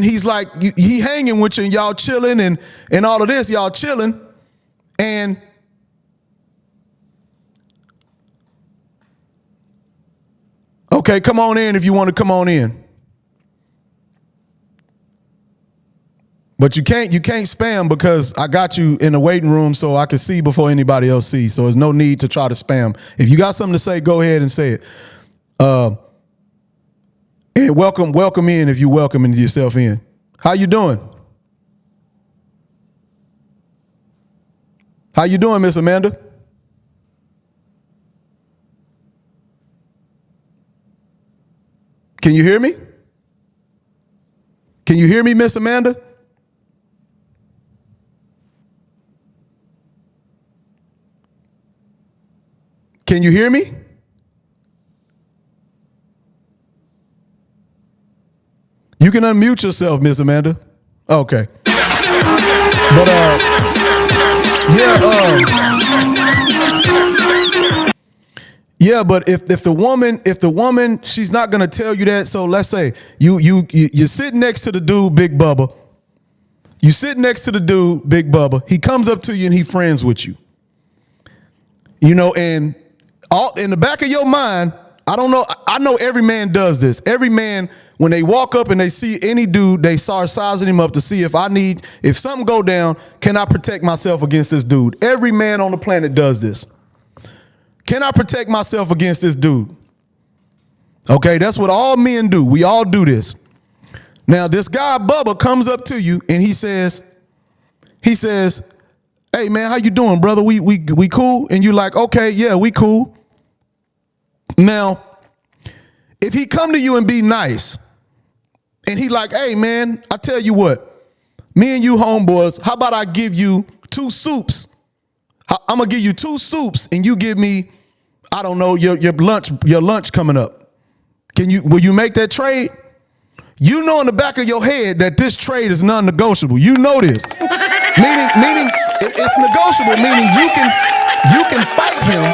he's like, he hanging with you, and y'all chilling, and all of this, y'all chilling, and okay, come on in if you want to come on in. But you can't spam because I got you in the waiting room so I can see before anybody else sees. So there's no need to try to spam. If you got something to say, go ahead and say it. And welcome in if you welcoming yourself in. How you doing? How you doing, Miss Amanda? Can you hear me? Can you hear me, Miss Amanda? Can you hear me? You can unmute yourself, Miss Amanda. Okay. But yeah, but if the woman, she's not gonna tell you that. So let's say you're sitting next to the dude, Big Bubba. You sit next to the dude, Big Bubba. He comes up to you and he friends with you. You know, and all in the back of your mind, I don't know. I know every man does this. Every man, when they walk up and they see any dude, they start sizing him up to see if something go down, can I protect myself against this dude? Every man on the planet does this. Can I protect myself against this dude? Okay, that's what all men do. We all do this. Now, this guy, Bubba, comes up to you and he says, hey man, how you doing, brother? We cool? And you like, okay, yeah, we cool. Now, if he come to you and be nice, and he like, hey man, I tell you what, me and you homeboys, how about I give you 2 soups? I'm gonna give you 2 soups, and you give me, I don't know, your lunch coming up. Will you make that trade? You know in the back of your head that this trade is non-negotiable. You know this. meaning it's negotiable, meaning you can fight him.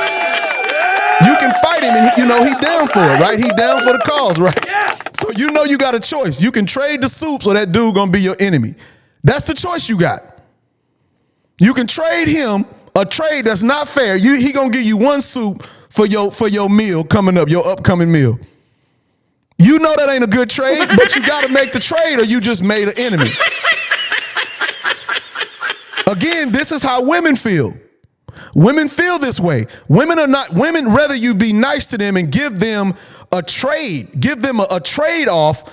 You can fight him, and you know he down for it, right? He down for the cause, right? Yes. So you know you got a choice. You can trade the soups, or that dude gonna be your enemy. That's the choice you got. You can trade him a trade that's not fair. He gonna give you 1 soup for your meal coming up, your upcoming meal. You know that ain't a good trade, but you got to make the trade, or you just made an enemy. Again, this is how women feel. Women feel this way. Women rather you be nice to them and give them a trade, give them a trade off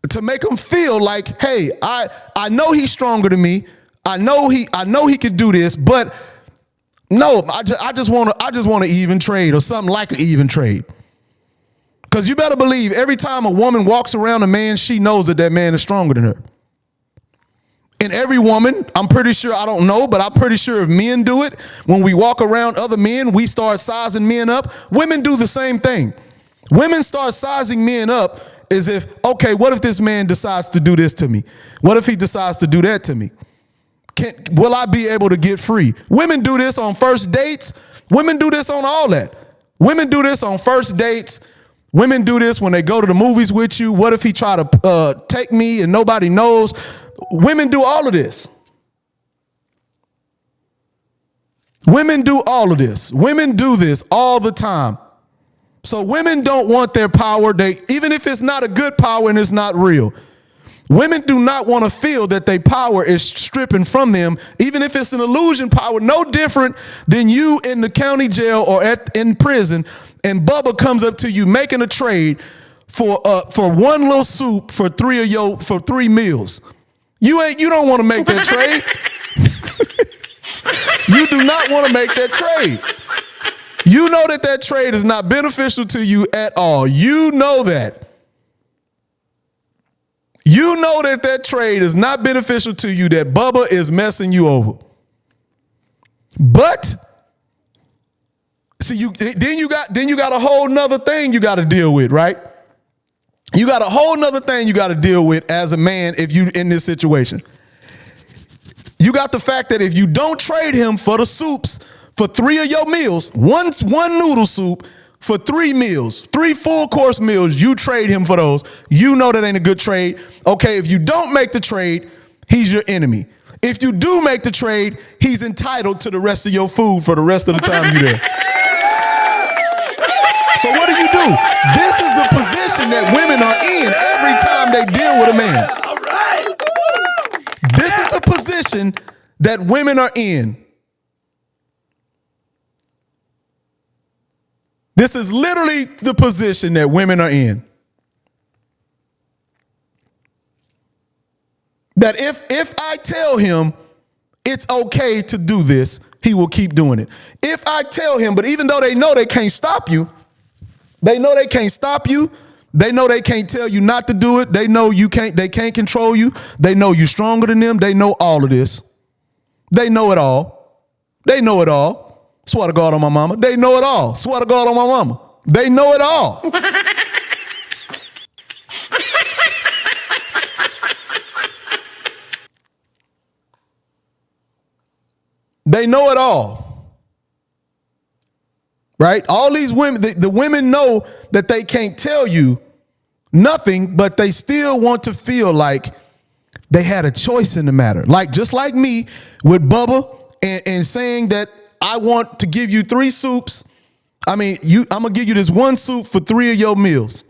to make them feel like, hey, I know he's stronger than me. I know he could do this, but no, I just want to even trade, or something like an even trade. Because you better believe every time a woman walks around a man, she knows that man is stronger than her. And every woman, I'm pretty sure, I don't know, but I'm pretty sure if men do it, when we walk around other men, we start sizing men up. Women do the same thing. Women start sizing men up as if, okay, what if this man decides to do this to me? What if he decides to do that to me? Will I be able to get free? Women do this on first dates. Women do this on all that. Women do this on first dates. Women do this when they go to the movies with you. What if he try to take me and nobody knows? Women do all of this. Women do all of this. Women do this all the time. So women don't want their power. Even if it's not a good power and it's not real. Women do not want to feel that their power is stripping from them, even if it's an illusion power, no different than you in the county jail or in prison, and Bubba comes up to you making a trade for 1 little soup for 3 meals. You don't want to make that trade. You do not want to make that trade. You know that trade is not beneficial to you at all. You know that. You know that trade is not beneficial to you, that Bubba is messing you over. But see, then you got a whole nother thing you got to deal with, right? You got a whole nother thing you got to deal with as a man if you in this situation. You got the fact that if you don't trade him for the soups for 3 of your meals, one noodle soup for 3 meals, 3 full course meals, you trade him for those. You know that ain't a good trade. Okay, if you don't make the trade, he's your enemy. If you do make the trade, he's entitled to the rest of your food for the rest of the time you're there. So what do? This is the position that women are in every time they deal with a man. All right. This is the position that women are in. This is literally the position that women are in. That if I tell him it's okay to do this, he will keep doing it. If I tell him, but even though they know they can't stop you, they know they can't stop you, they know they can't tell you not to do it, they know they can't control you, they know you're stronger than them, they know all of this. They know it all. They know it all. Swear to God on my mama. They know it all. Swear to God on my mama. They know it all. They know it all. Right? All these women, the women know that they can't tell you nothing, but they still want to feel like they had a choice in the matter. Like, just like me with Bubba and saying that I want to give you 3 soups. I mean, I'm going to give you this 1 soup for 3 of your meals.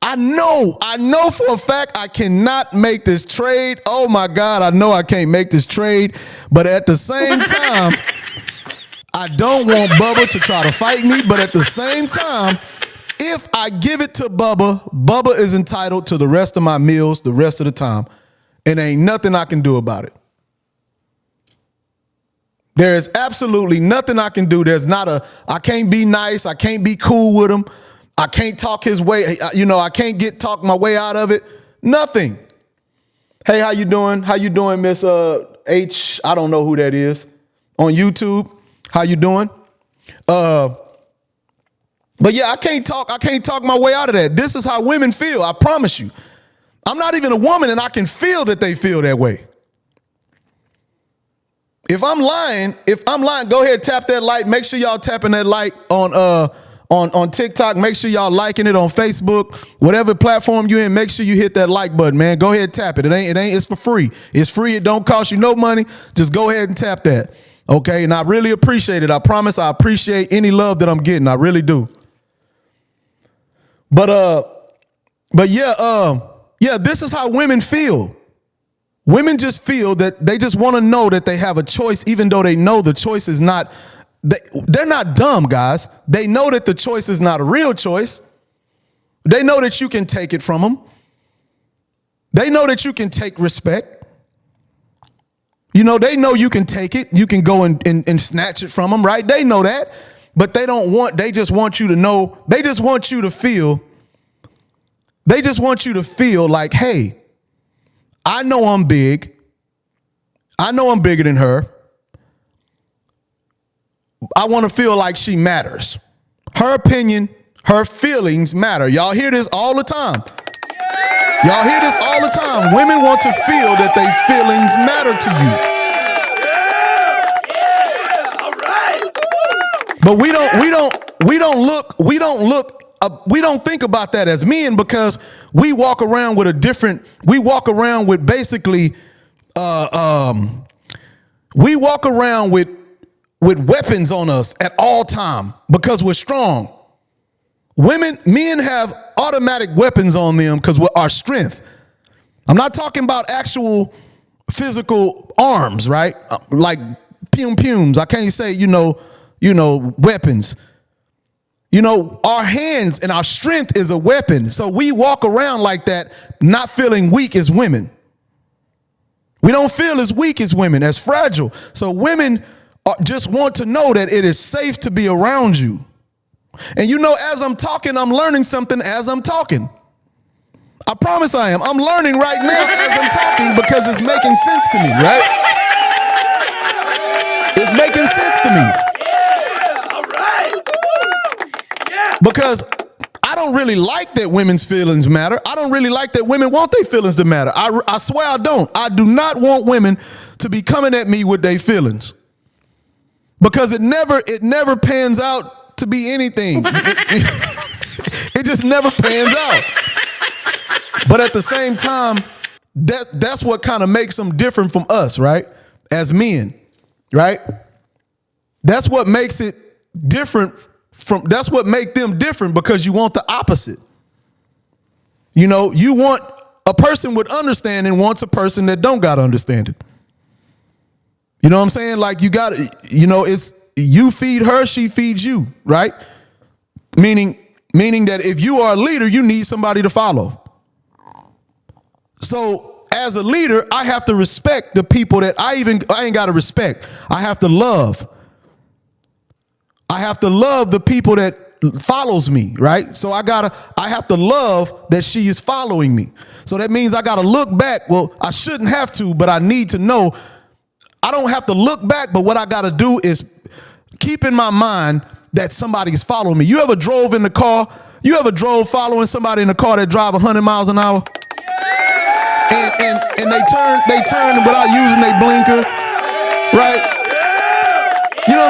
I know for a fact I cannot make this trade. Oh my God, I know I can't make this trade. But at the same time, I don't want Bubba to try to fight me. But at the same time, if I give it to Bubba, Bubba is entitled to the rest of my meals the rest of the time. And ain't nothing I can do about it. There is absolutely nothing I can do. I can't be nice. I can't be cool with him. I can't talk his way. I can't talk my way out of it. Nothing. Hey, how you doing? How you doing, Miss H? I don't know who that is. On YouTube. How you doing? But yeah, I can't talk my way out of that. This is how women feel. I promise you. I'm not even a woman and I can feel that they feel that way. If I'm lying, go ahead, tap that like. Make sure y'all tapping that like on TikTok. Make sure y'all liking it on Facebook. Whatever platform you in, make sure you hit that like button, man. Go ahead, tap it. It's for free. It's free. It don't cost you no money. Just go ahead and tap that. Okay? And I really appreciate it. I promise I appreciate any love that I'm getting. I really do. But yeah, this is how women feel. Women just feel that they just want to know that they have a choice, even though they know the choice is not. They're not dumb, guys. They know that the choice is not a real choice. They know that you can take it from them. They know that you can take respect. They know you can take it. You can go and snatch it from them, right? They know that. But they just want you to know. They just want you to feel. They just want you to feel like, hey, I know I'm big. I know I'm bigger than her. I want to feel like she matters. Her opinion, her feelings matter. Y'all hear this all the time. Y'all hear this all the time. Women want to feel that their feelings matter to you. But we don't think about that as men because we walk around with weapons on us at all time because we're strong. Men have automatic weapons on them because we're our strength. I'm not talking about actual physical arms, right? Like pums. I can't say, weapons. Our hands and our strength is a weapon. So we walk around like that, not feeling weak as women. We don't feel as weak as women, as fragile. So women just want to know that it is safe to be around you. And as I'm talking, I'm learning something as I'm talking. I promise I am. I'm learning right now as I'm talking because it's making sense to me, right? It's making sense to me. Because I don't really like that women's feelings matter. I don't really like that women want their feelings to matter. I swear I don't. I do not want women to be coming at me with their feelings. Because it never pans out to be anything. It just never pans out. But at the same time, that's what kind of makes them different from us, right? As men, right? That's what makes it different that's what make them different because you want the opposite. You want a person with understanding wants a person that don't got understanding. You know what I'm saying? Like it's you feed her, she feeds you, right? Meaning that if you are a leader, you need somebody to follow. So as a leader, I have to respect the people that I ain't got to respect. I have to love. I have to love the people that follows me, right? So I have to love that she is following me. So that means I got to look back. Well, I shouldn't have to, but I need to know. I don't have to look back, but what I got to do is keep in my mind that somebody's following me. You ever drove in the car? You ever drove following somebody in the car that drive 100 miles an hour? And they turn without using their blinker, right?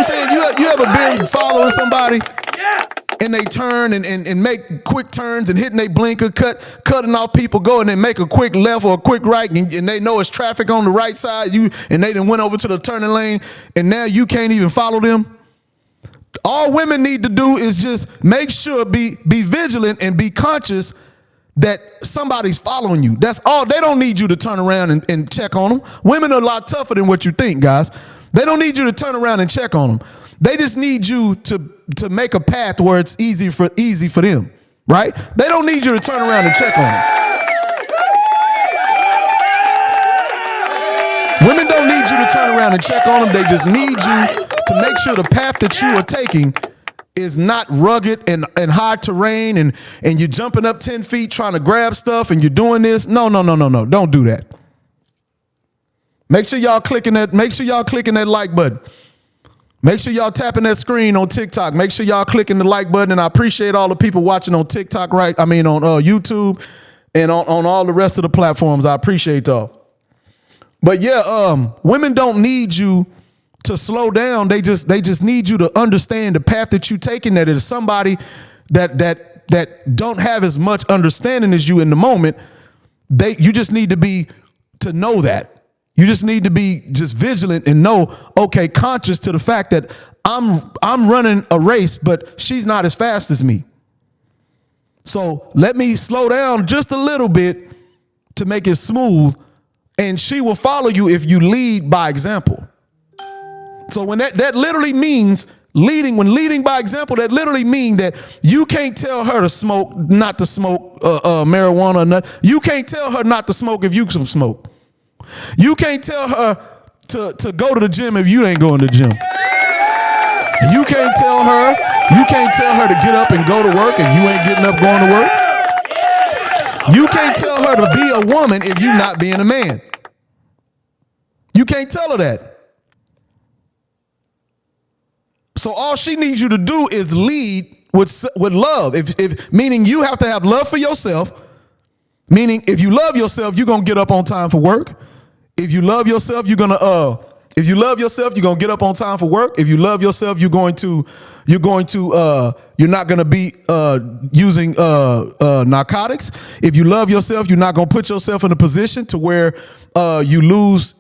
saying? You ever been following somebody? Yes. And they turn and make quick turns and hitting their blinker, cutting off people, go and then make a quick left or a quick right, and they know it's traffic on the right side. And they then went over to the turning lane, and now you can't even follow them. All women need to do is just make sure, be vigilant and be conscious that somebody's following you. That's all. They don't need you to turn around and check on them. Women are a lot tougher than what you think, guys. They don't need you to turn around and check on them. They just need you to make a path where it's easy for them, right? They don't need you to turn around and check on them. Women don't need you to turn around and check on them. They just need you to make sure the path that you are taking is not rugged and high terrain and you're jumping up 10 feet trying to grab stuff and you're doing this. No. Don't do that. Make sure y'all clicking that like button. Make sure y'all tapping that screen on TikTok. Make sure y'all clicking the like button. And I appreciate all the people watching on TikTok, on YouTube and on all the rest of the platforms. I appreciate y'all. But yeah, women don't need you to slow down. They just need you to understand the path that you're taking, that is somebody that don't have as much understanding as you in the moment. You just need to know that. You just need to be just vigilant and know, okay, conscious to the fact that I'm running a race, but she's not as fast as me. So let me slow down just a little bit to make it smooth, and she will follow you if you lead by example. So when that literally means leading by example, that literally means that you can't tell her not to smoke marijuana or nothing. You can't tell her not to smoke if you can smoke. You can't tell her to go to the gym if you ain't going to the gym. You can't tell her to get up and go to work if you ain't getting up going to work. You can't tell her to be a woman if you're not being a man. You can't tell her that. So all she needs you to do is lead with love. If meaning you have to have love for yourself. Meaning if you love yourself, you're gonna get up on time for work. If you love yourself, you're gonna get up on time for work. If you love yourself, you're not gonna be using narcotics. If you love yourself, you're not gonna put yourself in a position to where you lose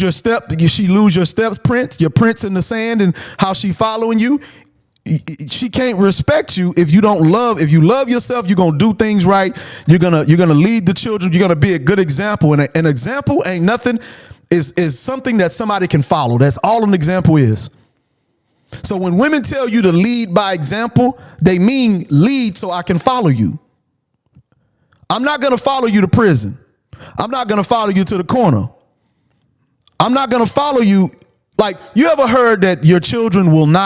your step. She lose your steps prints, your prints in the sand, and how she following you. She can't respect you if you don't love. If you love yourself, you're gonna do things right. You're gonna lead the children. You're gonna be a good example. And an example ain't nothing. Is something that somebody can follow. That's all an example is. So when women tell you to lead by example, they mean lead so I can follow you. I'm not gonna follow you to prison. I'm not gonna follow you to the corner. I'm not gonna follow you. Like, you ever heard that your children won't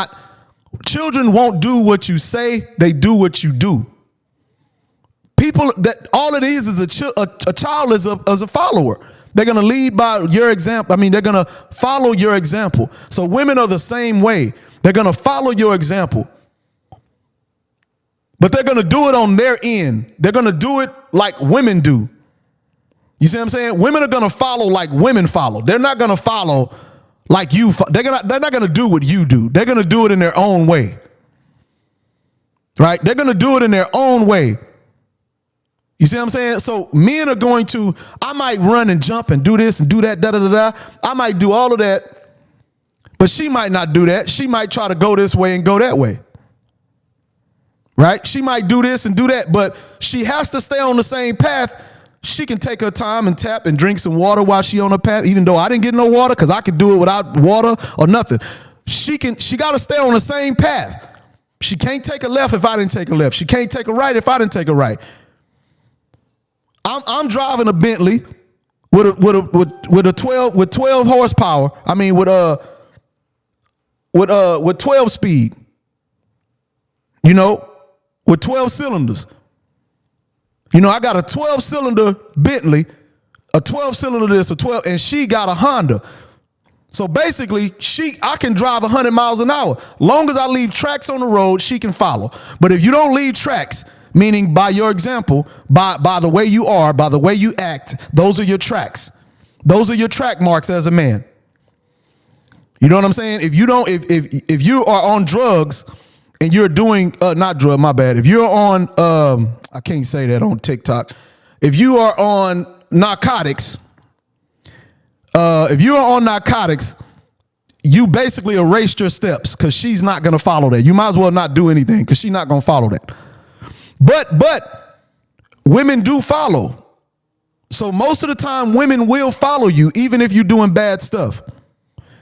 do what you say, they do what you do. People, that all it is a child is a follower. They're going to lead by your example. They're going to follow your example. So women are the same way. They're going to follow your example. But they're going to do it on their end. They're going to do it like women do. You see what I'm saying? Women are going to follow like women follow. They're not going to follow like you. They're not going to do what you do. They're going to do it in their own way. Right? They're going to do it in their own way. You see what I'm saying? So men are going to, I might run and jump and do this and do that, da-da-da-da. I might do all of that, but she might not do that. She might try to go this way and go that way. Right? She might do this and do that, but she has to stay on the same path. She can take her time and tap and drink some water while she on her path, even though I didn't get no water, because I could do it without water or nothing. She got to stay on the same path. She can't take a left if I didn't take a left. She can't take a right if I didn't take a right. I'm driving a Bentley with 12 horsepower. With 12 speed. With 12 cylinders. I got a 12-cylinder Bentley, a 12-cylinder this, a 12, and she got a Honda. So basically, I can drive 100 miles an hour. Long as I leave tracks on the road, she can follow. But if you don't leave tracks, meaning by your example, by the way you are, by the way you act, those are your tracks. Those are your track marks as a man. You know what I'm saying? If you are on drugs and you're doing not drug, my bad. If you're on I can't say that on TikTok. If you are on narcotics, you basically erased your steps because she's not gonna follow that. You might as well not do anything because she's not gonna follow that. But women do follow. So most of the time, women will follow you even if you're doing bad stuff.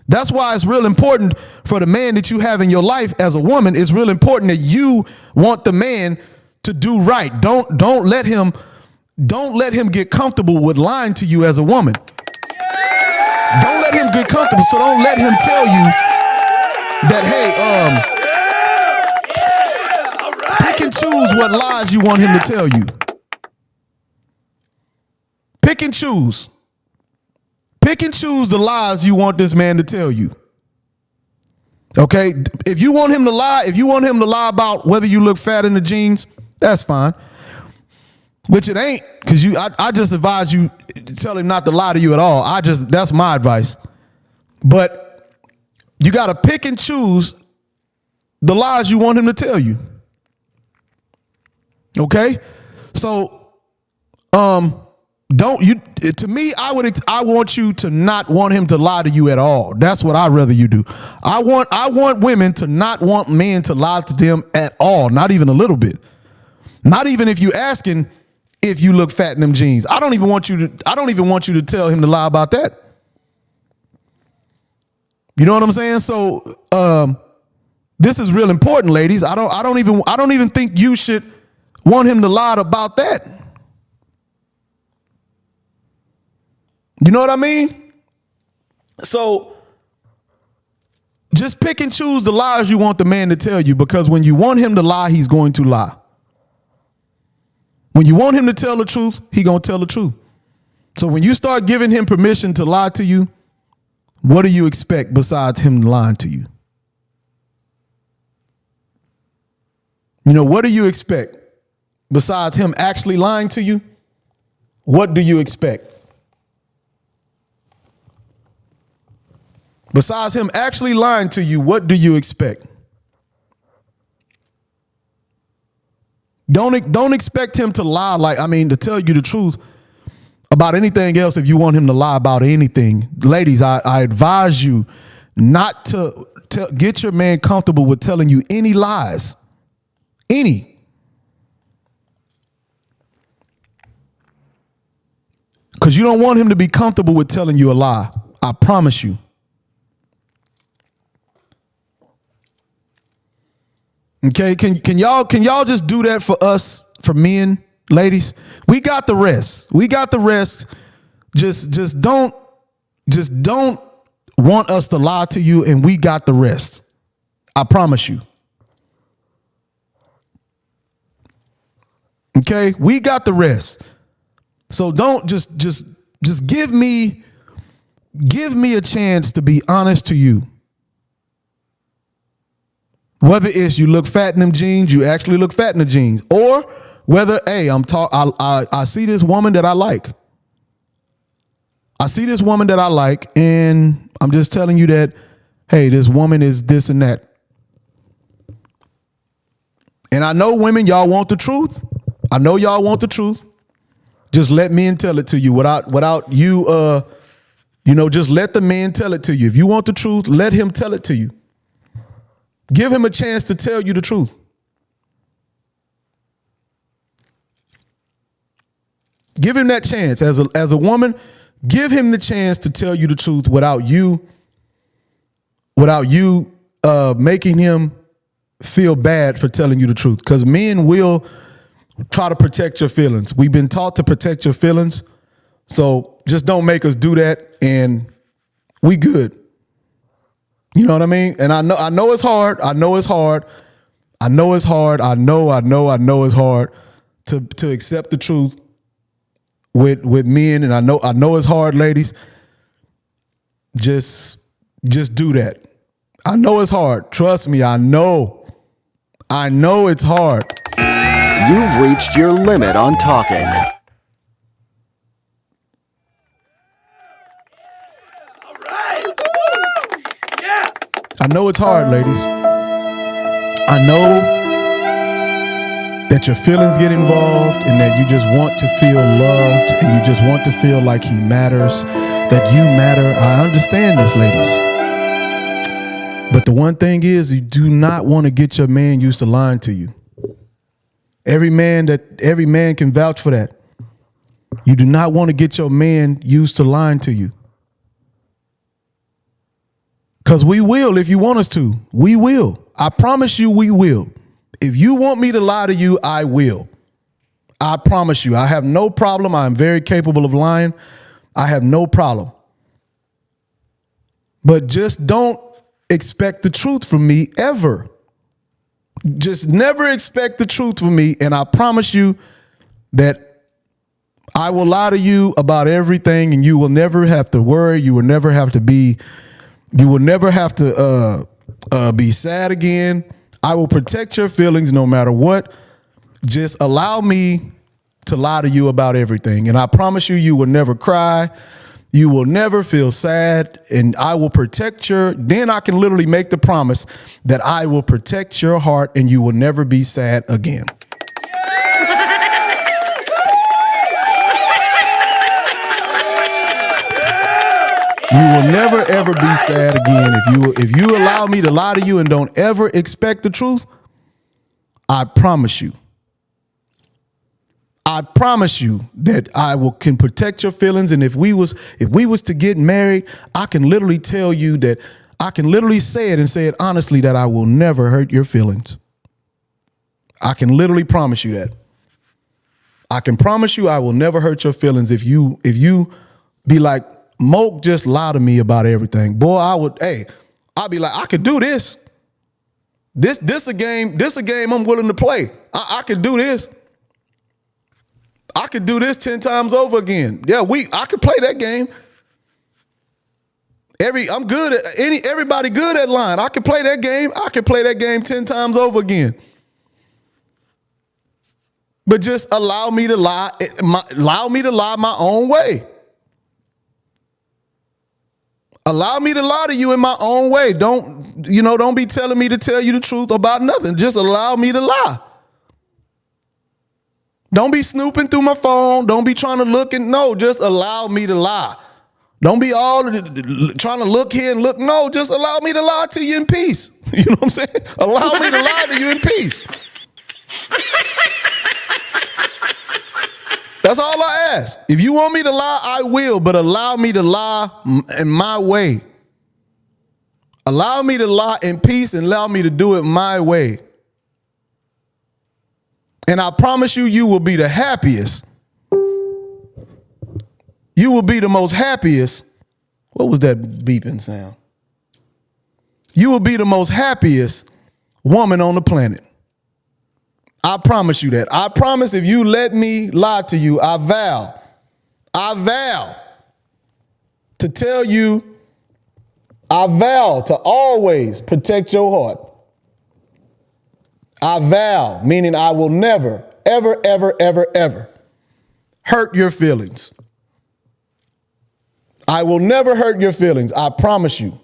That's why it's real important for the man that you have in your life as a woman. It's real important that you want the man to do right. Don't let him get comfortable with lying to you as a woman. Don't let him get comfortable. So don't let him tell you that, hey, pick and choose what lies you want him to tell you. Pick and choose. Pick and choose the lies you want this man to tell you. Okay? If you want him to lie about whether you look fat in the jeans, that's fine. Which it ain't, because I just advise you, tell him not to lie to you at all. That's my advice. But you got to pick and choose the lies you want him to tell you. Okay? So, to me, I want you to not want him to lie to you at all. That's what I'd rather you do. I want women to not want men to lie to them at all, not even a little bit. Not even if you asking if you look fat in them jeans. I don't even want you to tell him to lie about that. You know what I'm saying? So this is real important, ladies. I don't even think you should want him to lie about that. You know what I mean? So just pick and choose the lies you want the man to tell you, because when you want him to lie, he's going to lie. When you want him to tell the truth, he's going to tell the truth. So when you start giving him permission to lie to you, what do you expect besides him lying to you? You know, what do you expect besides him actually lying to you? What do you expect? Besides him actually lying to you, what do you expect? Don't expect him to lie to tell you the truth about anything else if you want him to lie about anything. Ladies, I advise you not to get your man comfortable with telling you any lies. Any. Because you don't want him to be comfortable with telling you a lie. I promise you. Okay, can y'all just do that for us, for men, ladies? We got the rest. Just don't want us to lie to you, and we got the rest. I promise you. Okay, we got the rest. So don't just give me a chance to be honest to you. Whether it's you look fat in them jeans, you actually look fat in the jeans, or whether, hey, I see this woman that I like. I see this woman that I like, and I'm just telling you that, hey, this woman is this and that. And I know women, y'all want the truth. I know y'all want the truth. Just let men tell it to you without you, just let the man tell it to you. If you want the truth, let him tell it to you. Give him a chance to tell you the truth. Give him that chance as a woman. Give him the chance to tell you the truth without you making him feel bad for telling you the truth. Because men will try to protect your feelings. We've been taught to protect your feelings. So just don't make us do that, and we good. You know what I mean? And I know it's hard. I know it's hard to accept the truth with men. And I know it's hard, ladies. Just do that. I know it's hard. Trust me. I know it's hard. You've reached your limit on talking. I know it's hard, ladies. I know that your feelings get involved and that you just want to feel loved and you just want to feel like he matters, that you matter. I understand this, ladies. But the one thing is, you do not want to get your man used to lying to you. Every man can vouch for that. You do not want to get your man used to lying to you. Because we will if you want us to. We will. I promise you we will. If you want me to lie to you, I will. I promise you. I have no problem. I am very capable of lying. I have no problem. But just don't expect the truth from me ever. Just never expect the truth from me. And I promise you that I will lie to you about everything and you will never have to worry. You will never have to be sad again. I will protect your feelings no matter what. Just allow me to lie to you about everything. And I promise you, you will never cry. You will never feel sad. And I will protect then I can literally make the promise that I will protect your heart and you will never be sad again. You will never, ever be sad again. If you allow me to lie to you and don't ever expect the truth, I promise you that I can protect your feelings. And if we was to get married, I can literally tell you that I can literally say it honestly that I will never hurt your feelings. I can literally promise you that. I can promise you I will never hurt your feelings if you be like, Moke just lie to me about everything. Boy, I'll be like, I could do this. This a game I'm willing to play. I could do this. I could do this 10 times over again. Yeah, I could play that game. I'm good at everybody good at lying. I could play that game. I could play that game 10 times over again. But just allow me to lie my own way. Allow me to lie to you in my own way. Don't be telling me to tell you the truth about nothing. Just allow me to lie. Don't be snooping through my phone. Don't be trying to look just allow me to lie. Don't be all trying to look here and look. No, just allow me to lie to you in peace. You know what I'm saying? Allow me to lie to you in peace. That's all I ask. If you want me to lie, I will, but allow me to lie in my way. Allow me to lie in peace and allow me to do it my way. And I promise you will be the happiest. You will be the most happiest. What was that beeping sound? You will be the most happiest woman on the planet. I promise you that. I promise if you let me lie to you, I vow to tell you, I vow to always protect your heart. I vow, meaning I will never, ever, ever, ever, ever hurt your feelings. I will never hurt your feelings. I promise you.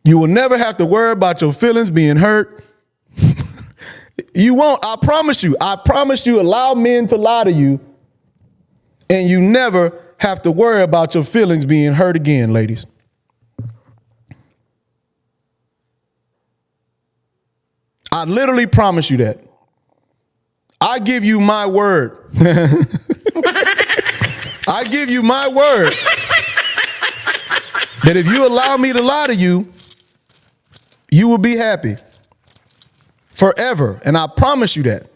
You will never have to worry about your feelings being hurt. You won't. I promise you. I promise you. Allow men to lie to you, and you never have to worry about your feelings being hurt again, ladies. I literally promise you that. I give you my word. I give you my word that if you allow me to lie to you, you will be happy forever. And I promise you that.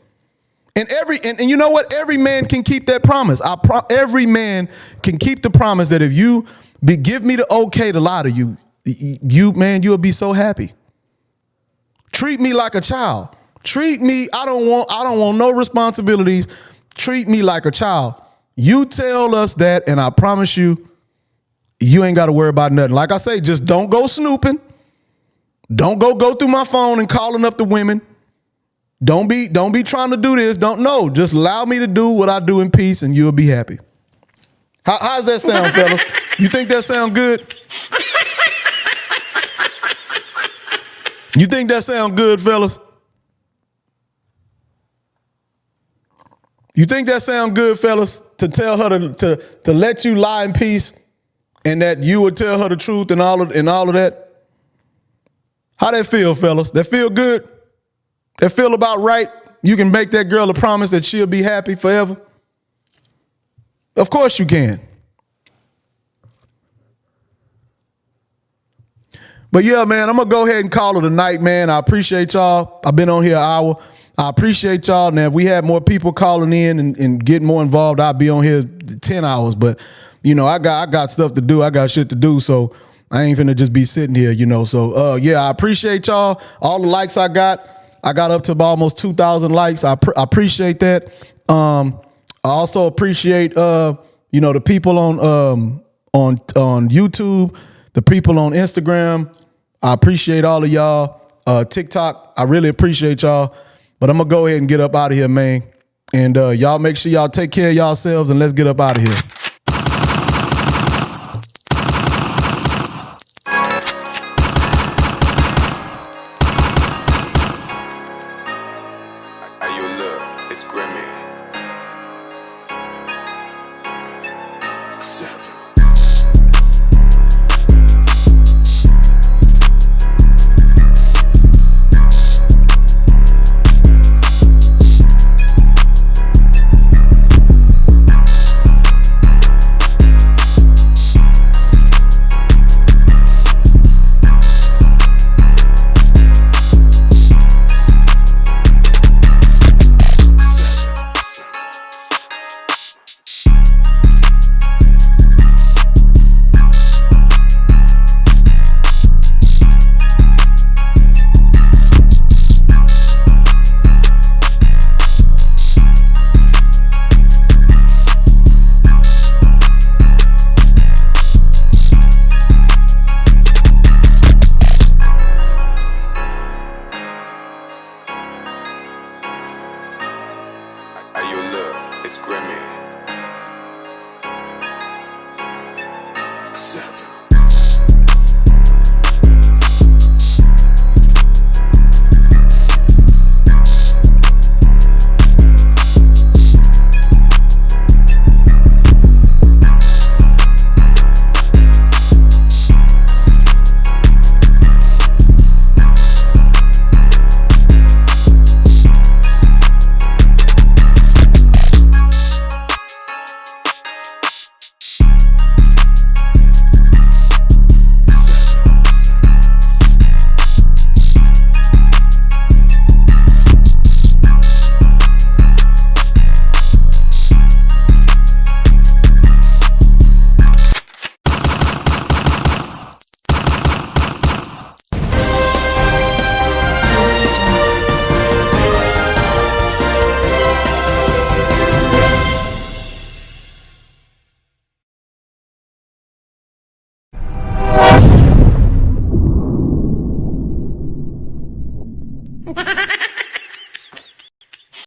And you know what? Every man can keep that promise. Every man can keep the promise that if you give me the okay to lie to you, you'll be so happy. Treat me like a child. Treat me. I don't want no responsibilities. Treat me like a child. You tell us that, and I promise you, you ain't got to worry about nothing. Like I say, just don't go snooping. Don't go through my phone and calling up the women. Don't be trying to do this. Just allow me to do what I do in peace, and you'll be happy. How's that sound, fellas? You think that sound good? You think that sound good, fellas? You think that sound good, fellas? To tell her to let you lie in peace, and that you would tell her the truth and all of that. How that feel, fellas? That feel good? That feel about right? You can make that girl a promise that she'll be happy forever? Of course you can. But yeah, man, I'm gonna go ahead and call it a night, man. I appreciate y'all. I've been on here an hour. I appreciate y'all. Now, if we had more people calling in and getting more involved, I'd be on here 10 hours. But, you know, I got stuff to do. I got shit to do. So I ain't finna just be sitting here, you know. So, yeah, I appreciate y'all. All the likes I got up to almost 2,000 likes. I appreciate that. I also appreciate, you know, the people on YouTube, the people on Instagram. I appreciate all of y'all. TikTok, I really appreciate y'all. But I'm going to go ahead and get up out of here, man. And y'all make sure y'all take care of yourselves and let's get up out of here.